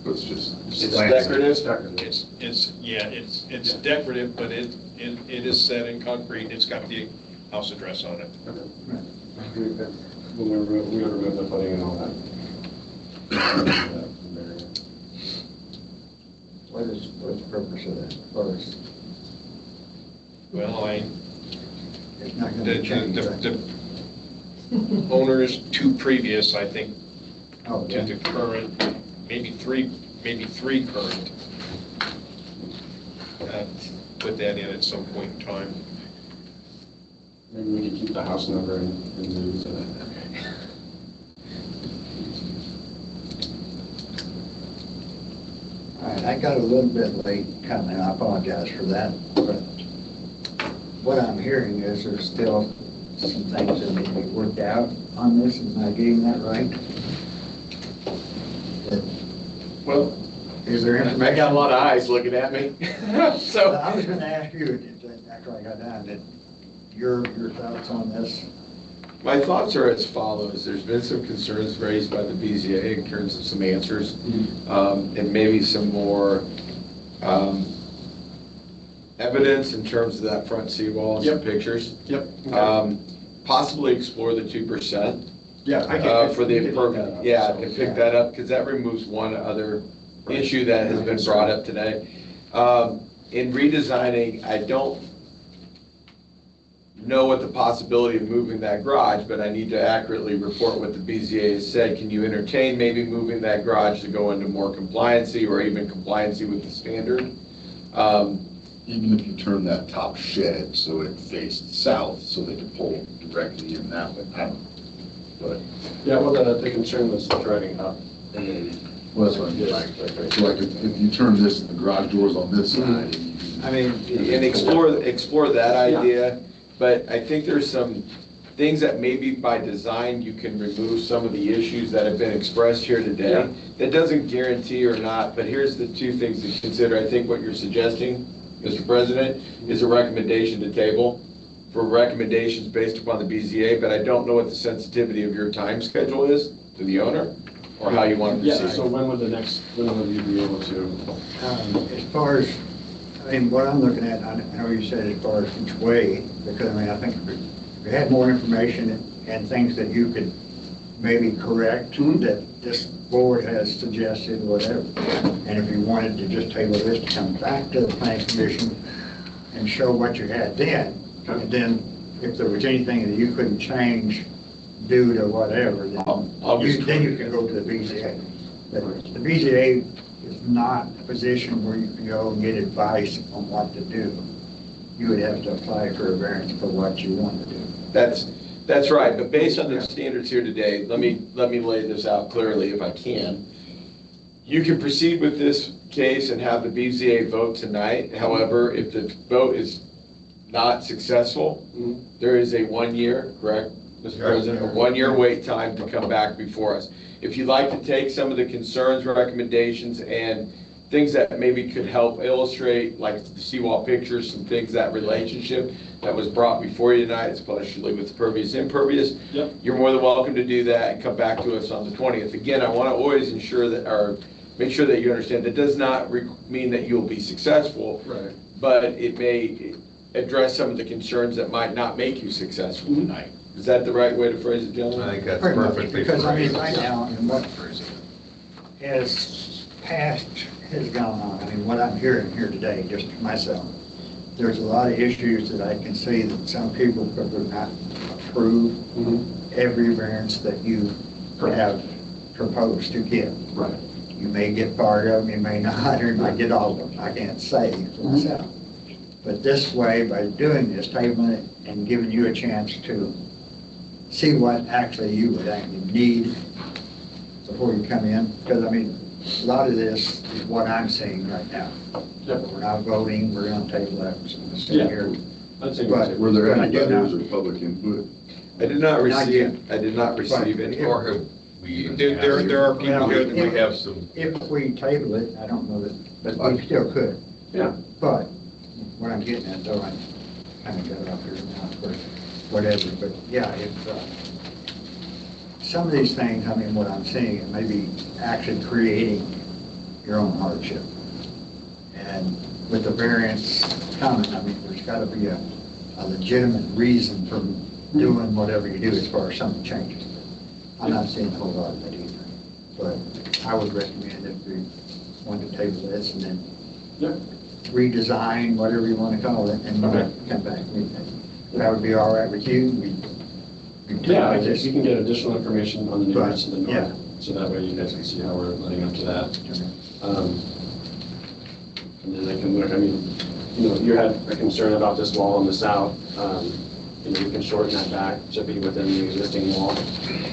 It's just. It's decorative? It's decorative, but it is set in concrete. It's got the house address on it. We remove the footing and all that. What's the purpose of that first? Well, It's not the, gonna change, the, right? the owners, 2 previous, I think, Oh, to yeah. the current, maybe three current. Put that in at some point in time. Maybe we can keep the house number and move to that. All right, I got a little bit late coming, I apologize for that, but what I'm hearing is there's still some things that need to be worked out on this, am I getting that right? Well, Is there information? I got a lot of eyes looking at me. So, I was gonna ask you, after I got done, that your thoughts on this? my thoughts are as follows. There's been some concerns raised by the BZA in terms of some answers, and maybe some more evidence in terms of that front seawall and some pictures. Yep. Possibly explore the 2%. Yeah, For the impervious, and pick that up, because that removes one other issue that has been brought up today. In redesigning, I don't know what the possibility of moving that garage, but I need to accurately report what the BZA has said. Can you entertain maybe moving that garage to go into more compliancy or even compliancy with the standard? Even if you turn that top shed so it faced south, so they can pull directly in that way. But, Yeah, well, the concern was driving up. well, that's what I'm getting. So like if you turn the garage doors on this side. I mean, and explore that idea, but I think there's some things that maybe by design you can remove some of the issues that have been expressed here today. That doesn't guarantee or not, but here's the 2 things to consider. I think what you're suggesting, Mr. President, is a recommendation to table for recommendations based upon the BZA, but I don't know what the sensitivity of your time schedule is to the owner, or how you want to Yeah, proceed. so when would you be able to? As far as, I mean, what I'm looking at, I know you said as far as each way, because I mean, I think if we had more information and things that you could maybe correct, that this board has suggested, whatever, and if you wanted to just table this to come back to the planning commission and show what you had then, and then if there was anything that you couldn't change due to whatever, then you can go to the BZA. But the BZA is not a position where you can go and get advice on what to do. You would have to apply for a variance for what you want to do. That's right, but based on the standards here today, let me lay this out clearly if I can. You can proceed with this case and have the BZA vote tonight. However, if the vote is not successful, there is a 1 year, correct, Mr. President, a 1 year wait time to come back before us. If you'd like to take some of the concerns, recommendations, and things that maybe could help illustrate, like the seawall pictures, some things, that relationship that was brought before you tonight, especially with pervious, impervious, you're more than welcome to do that and come back to us on the 20th. Again, I want to always ensure that, or make sure that you understand, that does not mean that you'll be successful, Right. but it may address some of the concerns that might not make you successful tonight. Is that the right way to phrase it, gentlemen? I think that's Pretty much, perfectly because I mean, phrased. right now, and what has passed has gone on, I mean, what I'm hearing here today, just myself, there's a lot of issues that I can see that some people could not approve every variance that you have proposed to give. Right. You may get part of them, you may not, or you might get all of them, I can't say for myself. But this way, by doing this, tabling it and giving you a chance to see what actually you would actually need before you come in, because I mean, a lot of this is what I'm seeing right now. Yep. We're not voting, we're gonna table that, we're just gonna sit Yeah. here. I'd say But- Were there But I any do letters not- or public input? I did not Not yet. receive any. Or have we? There are people here that We have some. If we table it, I don't know that, but we still could. Yeah. But what I'm getting at, though, I kind of got it up here now, for whatever, but yeah, if, some of these things, I mean, what I'm seeing, it may be actually creating your own hardship. And with the variance coming, I mean, there's got to be a legitimate reason for doing whatever you do as far as something changes. I'm not seeing a whole lot of that either, but I would recommend if we wanted to table this and then Yeah. redesign, whatever you want to call it, and Okay. come back. That would be all right with you? Yeah, I guess you can get additional information on the new Right, routes in the north, yeah. so that way you guys can see how we're letting up to that. And then I can look, I mean, you know, you had a concern about this wall on the south. You know, you can shorten that back to be within the existing wall.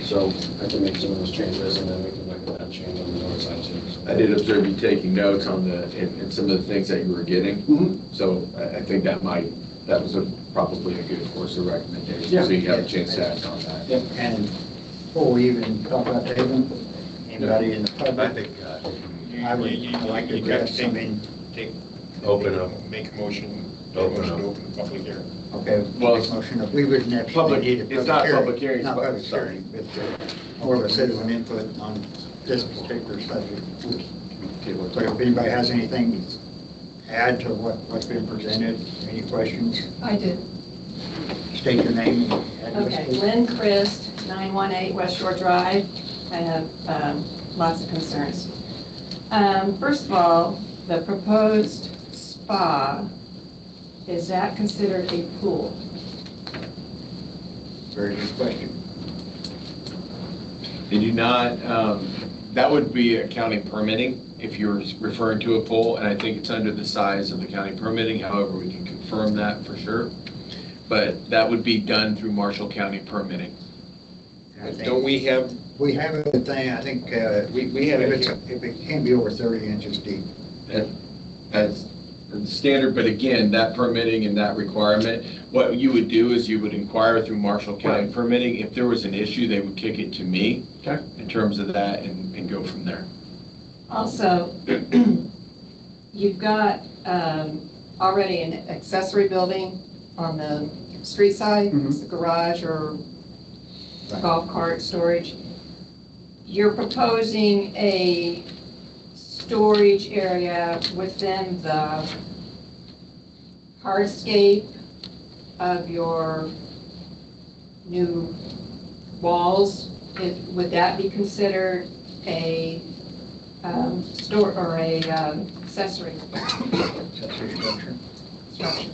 So I can make some of those changes, and then we can look at that change on the north side too. I did observe you taking notes on and some of the things that you were getting. So I think that was probably a good course of recommendation. Yeah. So you have a chance to act on that. Yep. And before we even talk about tabling, anybody in the public? I think, I would like to address something. Open up. Make a motion. Open up. To open the public hearing. Okay, Well, motion, we would next. public- need a it's not public hearing, Not it's public sorry. hearing, but more of a citizen input on this particular subject. But if anybody has anything to add to what's been presented, any questions, I do. state your name and address. Okay, please. Lynn Christ, 918 West Shore Drive. I have lots of concerns. First of all, the proposed spa, is that considered a pool? Very good question. They do not, that would be a county permitting if you're referring to a pool, and I think it's under the size of the county permitting, however, we can confirm that for sure. But that would be done through Marshall County permitting. And I think Don't we have, We have a thing, I think, we have it here. if it can't be over 30 inches deep. That's the standard, but again, that permitting and that requirement, what you would do is you would inquire through Marshall County permitting. If there was an issue, they would kick it to me in terms of that and go from there. Also, you've got already an accessory building on the street side, it's a garage or golf cart storage. You're proposing a storage area within the hardscape of your new walls. Would that be considered a store or a accessory Accessory structure. structure?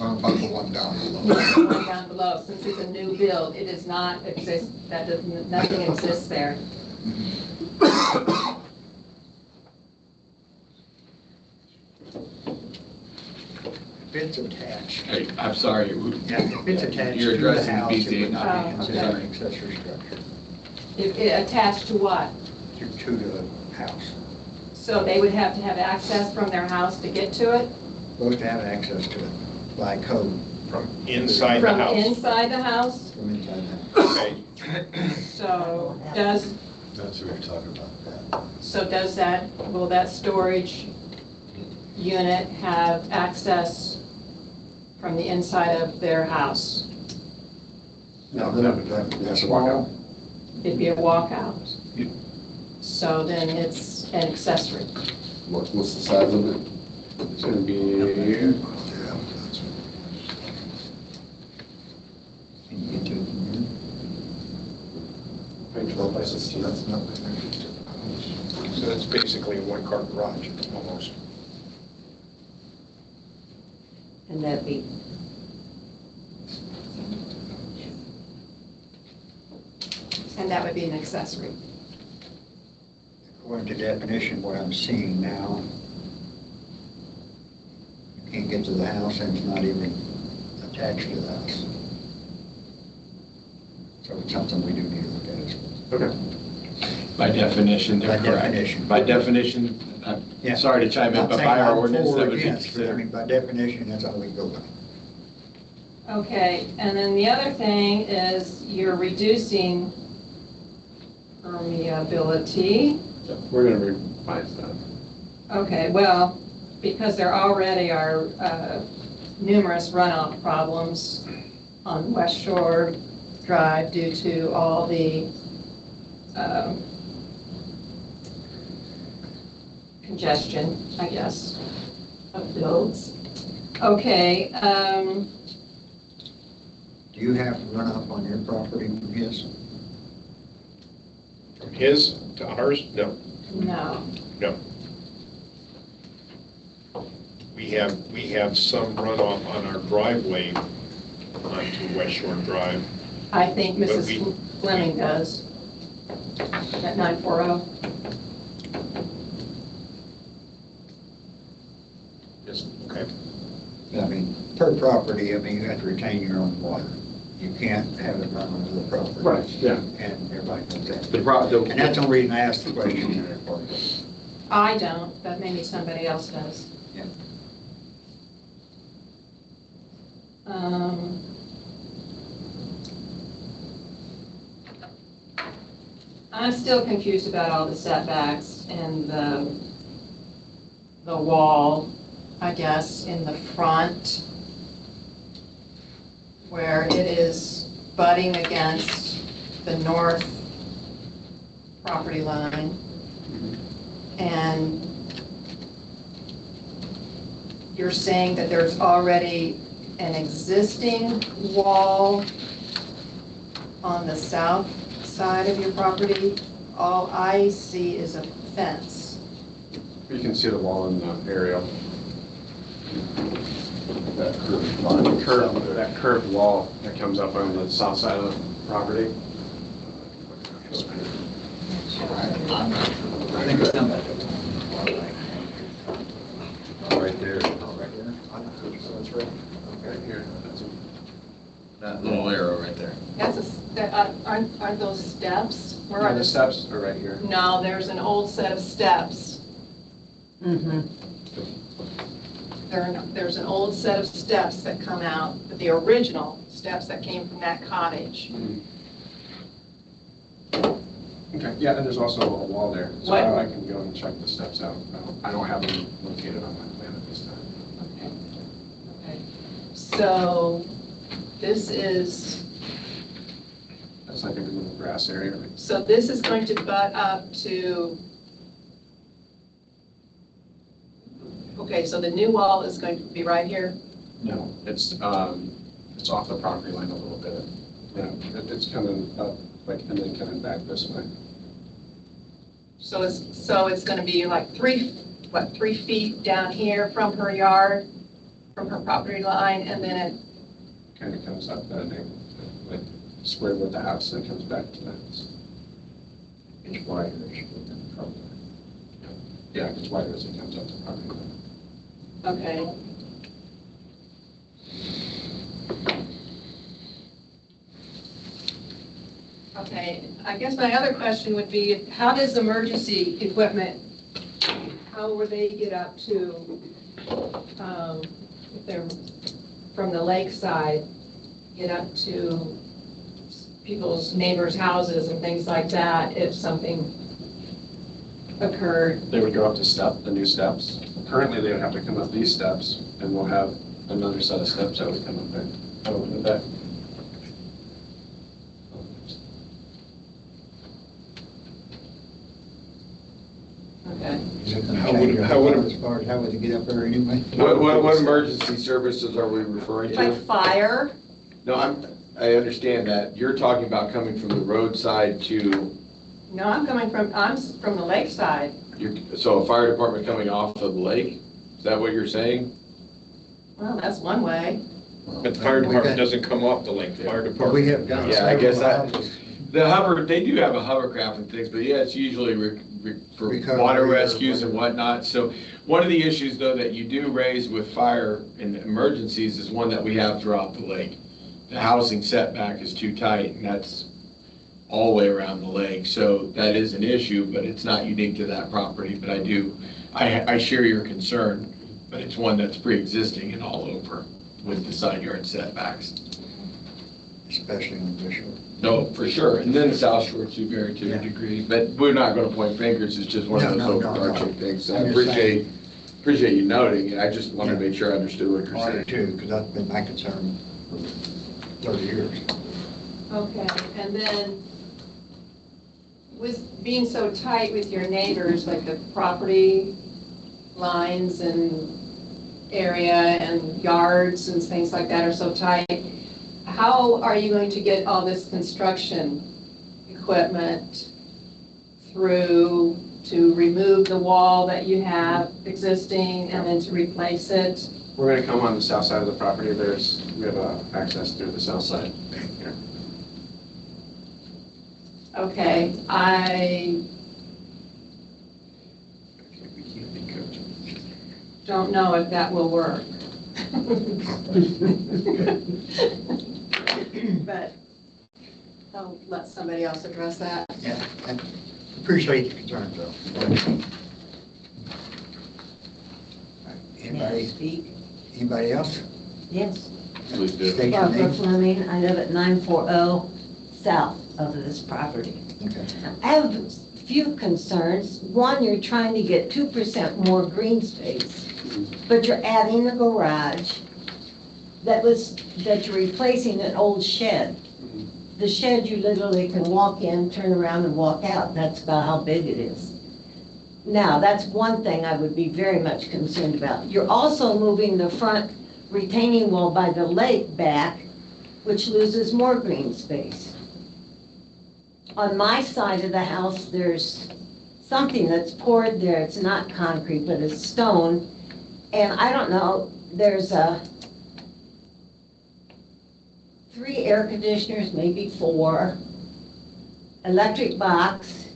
About the one down below. One down below, since it's a new build, it does not exist, that doesn't, nothing exists there. If it's attached, Hey, I'm sorry. yeah, if it's attached You're to the addressing house, it BC. would not be Oh, considered okay. an accessory structure It attached to what? to the house. So they would have to have access from their house to get to it? Supposed to have access to it by code From inside the From house. inside the house? from inside the house. Okay. So does, That's what you're talking about. so does that, will that storage unit have access from the inside of their house? No, that's a walkout. It'd be a walkout. Yeah. So then it's an accessory. What's the size of it? It's gonna be, Yeah, that's Can you get to it from here? Page 12 by 16. That's not connected to the house. So that's basically a one-car garage, almost. And that'd be, and that would be an accessory. According to definition, what I'm seeing now, you can't get to the house and it's not even attached to the house. So it's something we do need to look at as well. Okay. By definition, they're By correct. definition. By definition, Yeah. I'm sorry to chime in, Not but saying by our I'm ordinance, for or that would be against, but I mean, considered. by definition, that's all we go by. Okay, and then the other thing is you're reducing permeability. We're gonna refine stuff. Okay, well, because there already are numerous runoff problems on West Shore Drive due to all the congestion, I guess, of builds. Okay, Do you have to run off on your property from his? From his to ours? No, no. no. We have some runoff on our driveway onto West Shore Drive. I think But Mrs. we- Fleming does at 940. Yes, okay. I mean, per property, I mean, you have to retain your own water. You can't have it run onto the property. Right, yeah. And everybody knows that. The And that's the only reason I asked the question. I don't, but maybe somebody else does. Yeah. I'm still confused about all the setbacks and the wall, I guess, in the front, where it is butting against the north property line. And you're saying that there's already an existing wall on the south side of your property? All I see is a fence. You can see the wall in the aerial. That curved line. That curved wall that comes up on the south side of the property. I think it's done that. Right there. So it's right. Right here. That little arrow right there. Aren't those steps? Where are The steps are right here. No, there's an old set of steps. There's an old set of steps that come out, the original steps that came from that cottage. Okay, yeah, and there's also a wall there, so What? I can go and check the steps out. I don't have them located on my plan at this time. Okay. So this is, That's like a little grass area. Right? so this is going to butt up to, okay, so the new wall is going to be right here? No, it's off the property line a little bit. Yeah, it's coming up, like, and then coming back this way. So it's going to be like 3 feet down here from her yard, from her property line, and then it, Kind of comes up that angle, like square with the house, and comes back to that. It's wider. Yeah, it's wider as it comes up the property line. okay. Okay, I guess my other question would be, how does emergency equipment, how will they get up to, if they're from the lakeside, get up to people's neighbors' houses and things like that if something occurred? They would go up to the new steps. Currently, they would have to come up these steps, and we'll have another set of steps that would come up there. Open it back. Okay. Is it gonna How would- change your how would- as far as how would you get up there anyway? What emergency services are we referring Like to? fire? No, I understand that. You're talking about coming from the roadside to, No, I'm from the lakeside. so a fire department coming off of the lake? Is that what you're saying? Well, that's one way. But the fire department doesn't come off the lake, the fire But we department. have done Yeah, I guess several that- houses. The hover, they do have a hovercraft and things, but yeah, it's usually for Recovery water or rescues and whatever. whatnot. So one of the issues though that you do raise with fire and emergencies is one that we have throughout the lake. The housing setback is too tight, and that's all the way around the lake. So that is an issue, but it's not unique to that property. But I share your concern, but it's one that's pre-existing and all over with the side yard setbacks. Especially on Bishop. No, for sure. And then the South Shore too, very to a degree. But we're not going to point fingers. It's just one of those overarching things. So I appreciate you noting it. I just wanted to make sure I understood what you're saying. I do too, because that's been my concern for 30 years. Okay, and then with being so tight with your neighbors, like the property lines and area and yards and things like that are so tight, how are you going to get all this construction equipment through to remove the wall that you have existing and then to replace it? We're going to come on the south side of the property. We have access through the south side here. Okay, I don't know if that will work. But I'll let somebody else address that. Yeah, I appreciate the concern, though. Anybody else? Yes. Please do. State your Barbara name. Fleming, I live at 940 south of this property. Okay. I have a few concerns. One, you're trying to get 2% more green space, but you're adding a garage that you're replacing an old shed. The shed you literally can walk in, turn around and walk out. That's about how big it is. Now, that's one thing I would be very much concerned about. You're also moving the front retaining wall by the lake back, which loses more green space. On my side of the house, there's something that's poured there. It's not concrete, but it's stone. And I don't know, there's 3 air conditioners, maybe 4, electric box,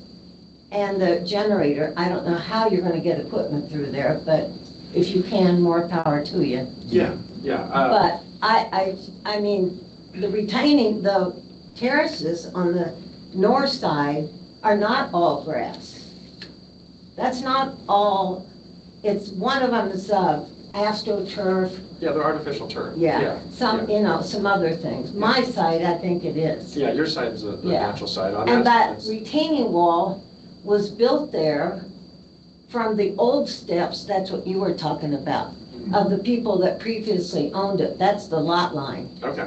and the generator. I don't know how you're going to get equipment through there, but if you can, more power to you. Yeah. But I mean, the terraces on the north side are not all grass. That's not all, it's one of them is AstroTurf. Yeah, they're artificial turf. Yeah, some other things. My side, I think it is. Yeah, your side is the Yeah. natural side. On And that that's- retaining wall was built there from the old steps, that's what you were talking about, of the people that previously owned it. That's the lot line Okay,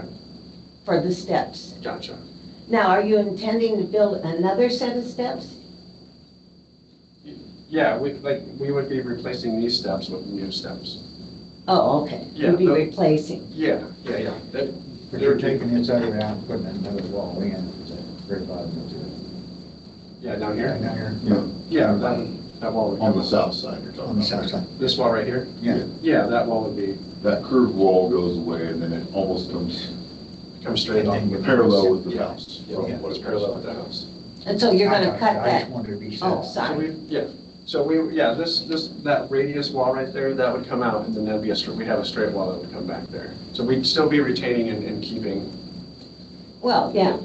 for the steps. gotcha. Now, are you intending to build another set of steps? Yeah, we would be replacing these steps with new steps. Oh, okay. Yeah, You'll be the- replacing. Yeah. But you're taking inside of it out and putting another wall in, is that very bottom of it? Yeah, down here? Down here? Yeah, that wall would On come the out. south side you're talking On the about. south side? This wall right here? Yeah. Yeah, that wall would be, That curved wall goes away and then it almost comes come straight on. parallel with the Yeah. house. Yeah, from it's what it parallel was. with the house. And so you're I gonna got cut you. I that? just wanted to be Oh, said. sorry. That radius wall right there, that would come out, and then that'd be we have a straight wall that would come back there. So we'd still be retaining and keeping. Well, yeah.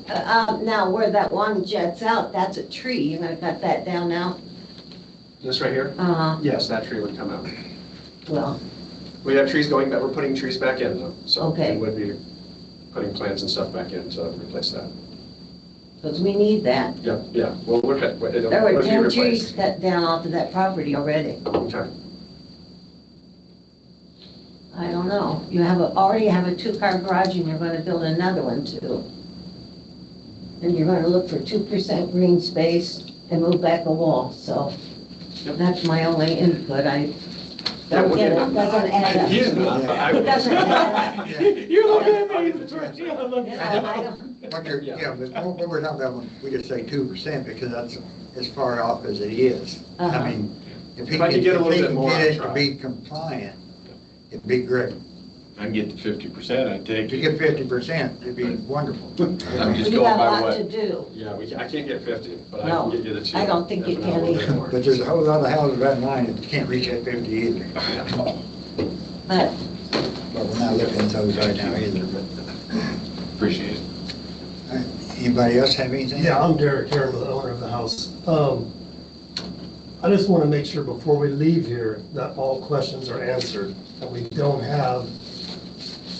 Now, where that one jets out, that's a tree. You're gonna cut that down now? This right here? Uh-huh. Yes, that tree would come out. Well, We have trees going back, we're putting trees back in though, so Okay. we would be putting plants and stuff back in to replace that. because we need that. Yeah, well, There were 10 trees cut down off of that property already. Okay. I don't know. You already have a 2-car garage and you're gonna build another one too. And you're gonna look for 2% green space and move back a wall, so that's my only input. I don't get it, doesn't add up. It doesn't add up. You're looking at me. You know, I don't- What we're talking about, when we just say 2%, because that's as far off as it is. Uh-huh. I mean, if he If I could get a little bit can more, get I'd it to try. be compliant, it'd be great. I can get to 50%, I take If you it. get 50%, it'd be wonderful. I'm just You going got a by lot to what. do. Yeah, I can't get 50, but I No, can get you the 2. I don't think you If not, a can little bit either. more. But there's a whole lot of houses right in line that can't reach that 50 either. But But we're not looking at those right now either, but. Appreciate it. All right. Anybody else have anything? Yeah, I'm Derek Harriman, the owner of the house. I just want to make sure before we leave here that all questions are answered, and we don't have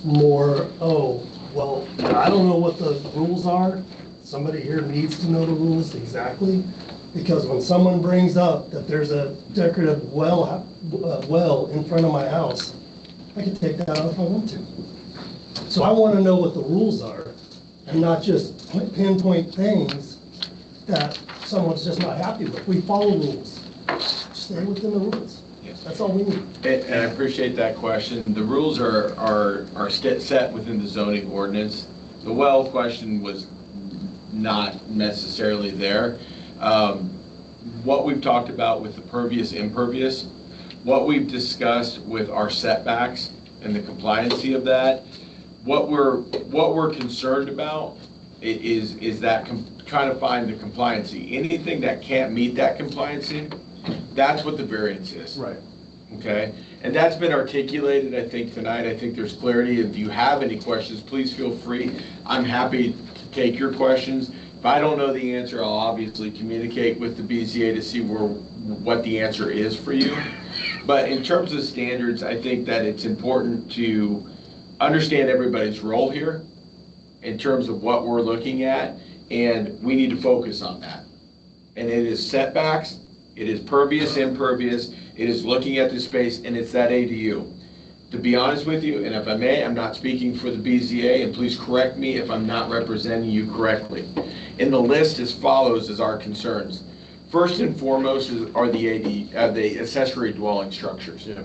more, oh, well, I don't know what the rules are. Somebody here needs to know the rules exactly, because when someone brings up that there's a decorative well in front of my house, I can take that out if I want to. So I want to know what the rules are, and not just pinpoint things that someone's just not happy with. We follow rules. Stay within the rules. That's all we need. And I appreciate that question. The rules are set within the zoning ordinance. The well question was not necessarily there. What we've talked about with the pervious, impervious, what we've discussed with our setbacks and the compliancy of that, what we're concerned about is that trying to find the compliancy. Anything that can't meet that compliancy, that's what the variance is. Right. Okay, and that's been articulated, I think, tonight. I think there's clarity. If you have any questions, please feel free. I'm happy to take your questions. If I don't know the answer, I'll obviously communicate with the BZA to see what the answer is for you. But in terms of standards, I think that it's important to understand everybody's role here in terms of what we're looking at, and we need to focus on that. And it is setbacks, it is pervious, impervious, it is looking at the space, and it's that ADU. To be honest with you, and if I may, I'm not speaking for the BZA, and please correct me if I'm not representing you correctly. In the list as follows is our concerns. First and foremost are the accessory dwelling structures. Yeah.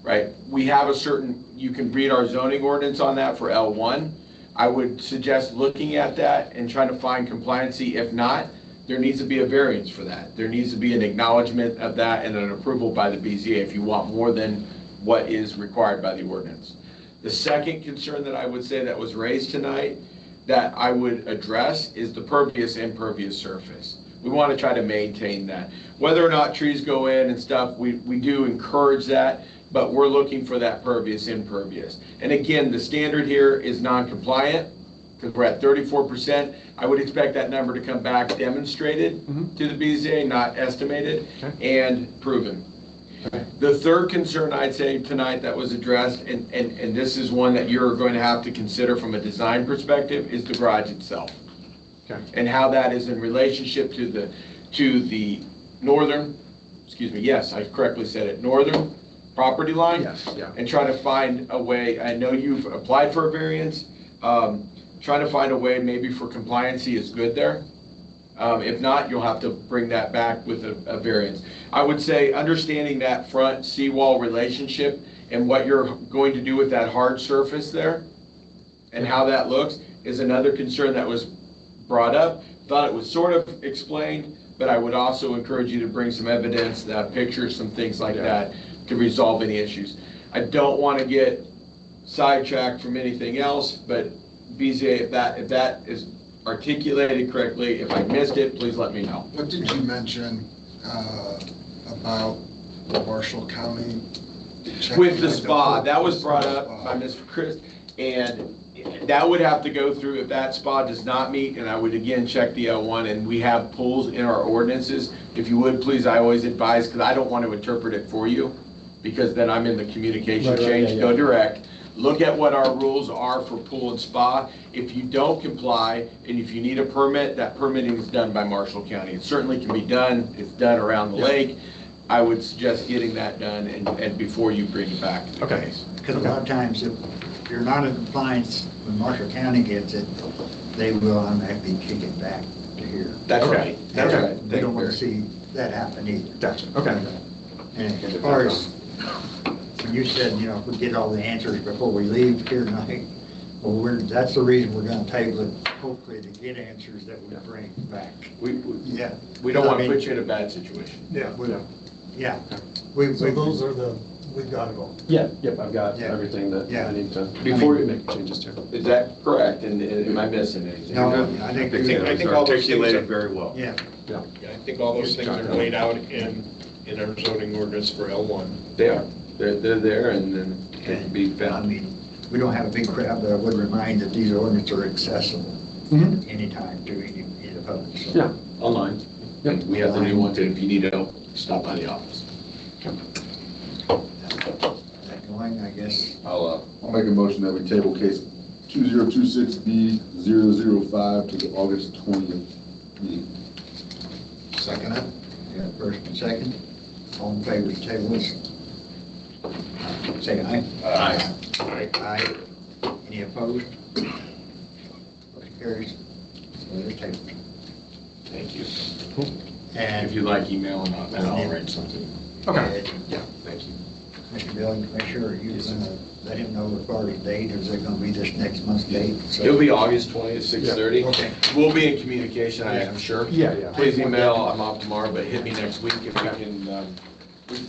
Right? We have a certain, you can read our zoning ordinance on that for L1. I would suggest looking at that and trying to find compliancy. If not, there needs to be a variance for that. There needs to be an acknowledgement of that and an approval by the BZA if you want more than what is required by the ordinance. The second concern that I would say that was raised tonight that I would address is the pervious, impervious surface. We want to try to maintain that. Whether or not trees go in and stuff, we do encourage that, but we're looking for that pervious, impervious. And again, the standard here is non-compliant, because we're at 34%. I would expect that number to come back demonstrated to the BZA, not estimated, and proven. The third concern I'd say tonight that was addressed, and this is one that you're going to have to consider from a design perspective, is the garage itself. And how that is in relationship to the northern, excuse me, yes, I correctly said it, northern property line. Yes, yeah. And try to find a way, I know you've applied for a variance, trying to find a way maybe for compliancy is good there. If not, you'll have to bring that back with a variance. I would say understanding that front seawall relationship and what you're going to do with that hard surface there and how that looks is another concern that was brought up. Thought it was sort of explained, but I would also encourage you to bring some evidence, pictures, some things like that to resolve any issues. I don't want to get sidetracked from anything else, but BZA, if that is articulated correctly, if I missed it, please let me know. What did you mention about Marshall County? With the spa, that was brought up by Mr. Chris, and that would have to go through if that spa does not meet, and I would again check the L1, and we have pools in our ordinances. If you would, please, I always advise, because I don't want to interpret it for you, because then I'm in the communication change, go direct. Look at what our rules are for pool and spa. If you don't comply, and if you need a permit, that permitting is done by Marshall County. It certainly can be done, it's done around the lake. I would suggest getting that done and before you bring it back to the case. Because a lot of times, if you're not in compliance, when Marshall County gets it, they will automatically kick it back to here. That's right. That's right. They don't want to see that happen either. Gotcha, okay. And as far as, when you said, if we get all the answers before we leave here tonight, well, that's the reason we're going to table it, hopefully to get answers that we bring back. We don't want to put you in a bad situation. Yeah. Yeah. So those are we've got it all. Yeah, yep, I've got everything that I need to, Before we make changes to. Is that correct? And am I missing anything? No, I think I think all those things articulated are very well. Yeah. I think all those things are laid out in our zoning ordinance for L1. They are. They're there, and then they can be I found. mean, we don't have a big crowd, but I would remind that these ordinances are accessible. anytime to any of the public. So. Yeah, online. And we have the new one too, if you need help, stop by the office. That going, I guess. I'll make a motion that we table case 2026B005 to the August 20th meeting. Second it? Yeah, first and second. All in favor to table this? Say aye. Aye. Aye. Any opposed? Motion carries. So there's table. Thank you. And If you like, email and I'll write something. Yeah, thank you. Mr. Billings, make sure you're gonna let him know as far as date, or is it gonna be this next month's date? So- It'll be August 20th, 6:30. Okay. We'll be in communication, I am sure. Yeah. Please email, I'm off tomorrow, but hit me next week if we can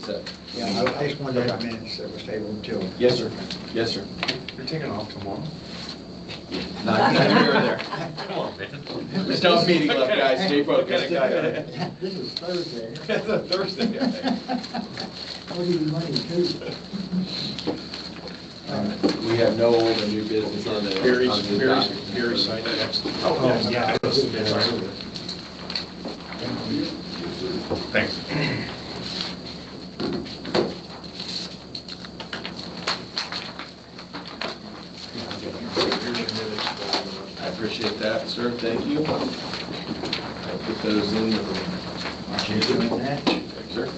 set. Yeah, I just wanted that minutes that was tabled until. Yes, sir. Yes, sir. You're taking off tomorrow? Not here or there. Come on, man. There's no meeting left, guys, stay focused. This is Thursday. It's a Thursday. I'll give you money too. We have no old or new business on the. Barry's docket. signed it next. Oh, yeah. Thanks. I appreciate that, sir, thank you. I'll put those in the room. Doing that. Sir.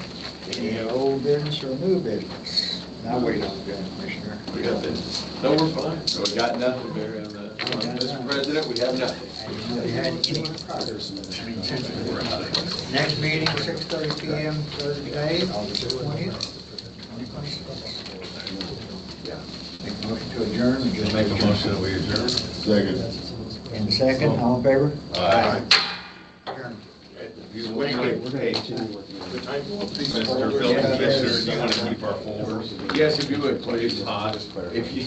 Any old business or new business? Now wait on the Commissioner. We got this. No, we're fine. So we got nothing, Barry, on the, Mr. President, we have nothing. We had any progress. Next meeting, 6:30 PM Thursday, August 20th. 2026. Make a motion to adjourn. Make a motion that we adjourn. Second. In the second, all in favor? Aye. Adjourn. Mr. Bill Commissioner, do you want to keep our folders? Yes, if you would, please. Todd? If you,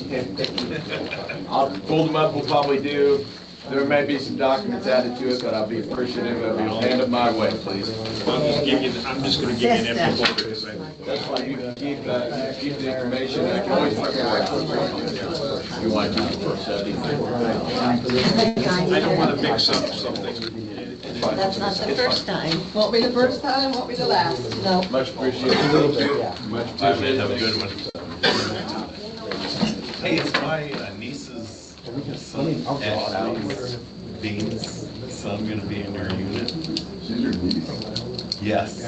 I'll pull them up, we'll probably do, there may be some documents added to it, but I'll be appreciative of you hand it my way, please. I'm just gonna give you an empty folder, because That's fine, you can keep the information, I can always flip it around. You want to keep it for a second? I don't wanna mix up something. That's not the first time. Won't be the first time, won't be the last. No. Much appreciated, thank you. Much appreciated. Have a good one. Hey, it's my niece's son, Ashley's Bean's son, gonna be in your unit. She's your niece? Yes.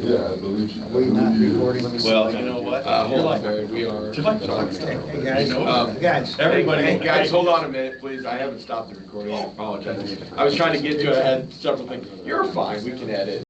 Yeah, I believe she. We not recording. Well, you know what? Hold on, Barry, we are. Hey, guys, guys. Everybody- Hey, guys, hold on a minute, please. I haven't stopped the recording. I apologize. I was trying to get to it. I had several things. You're fine. We can edit.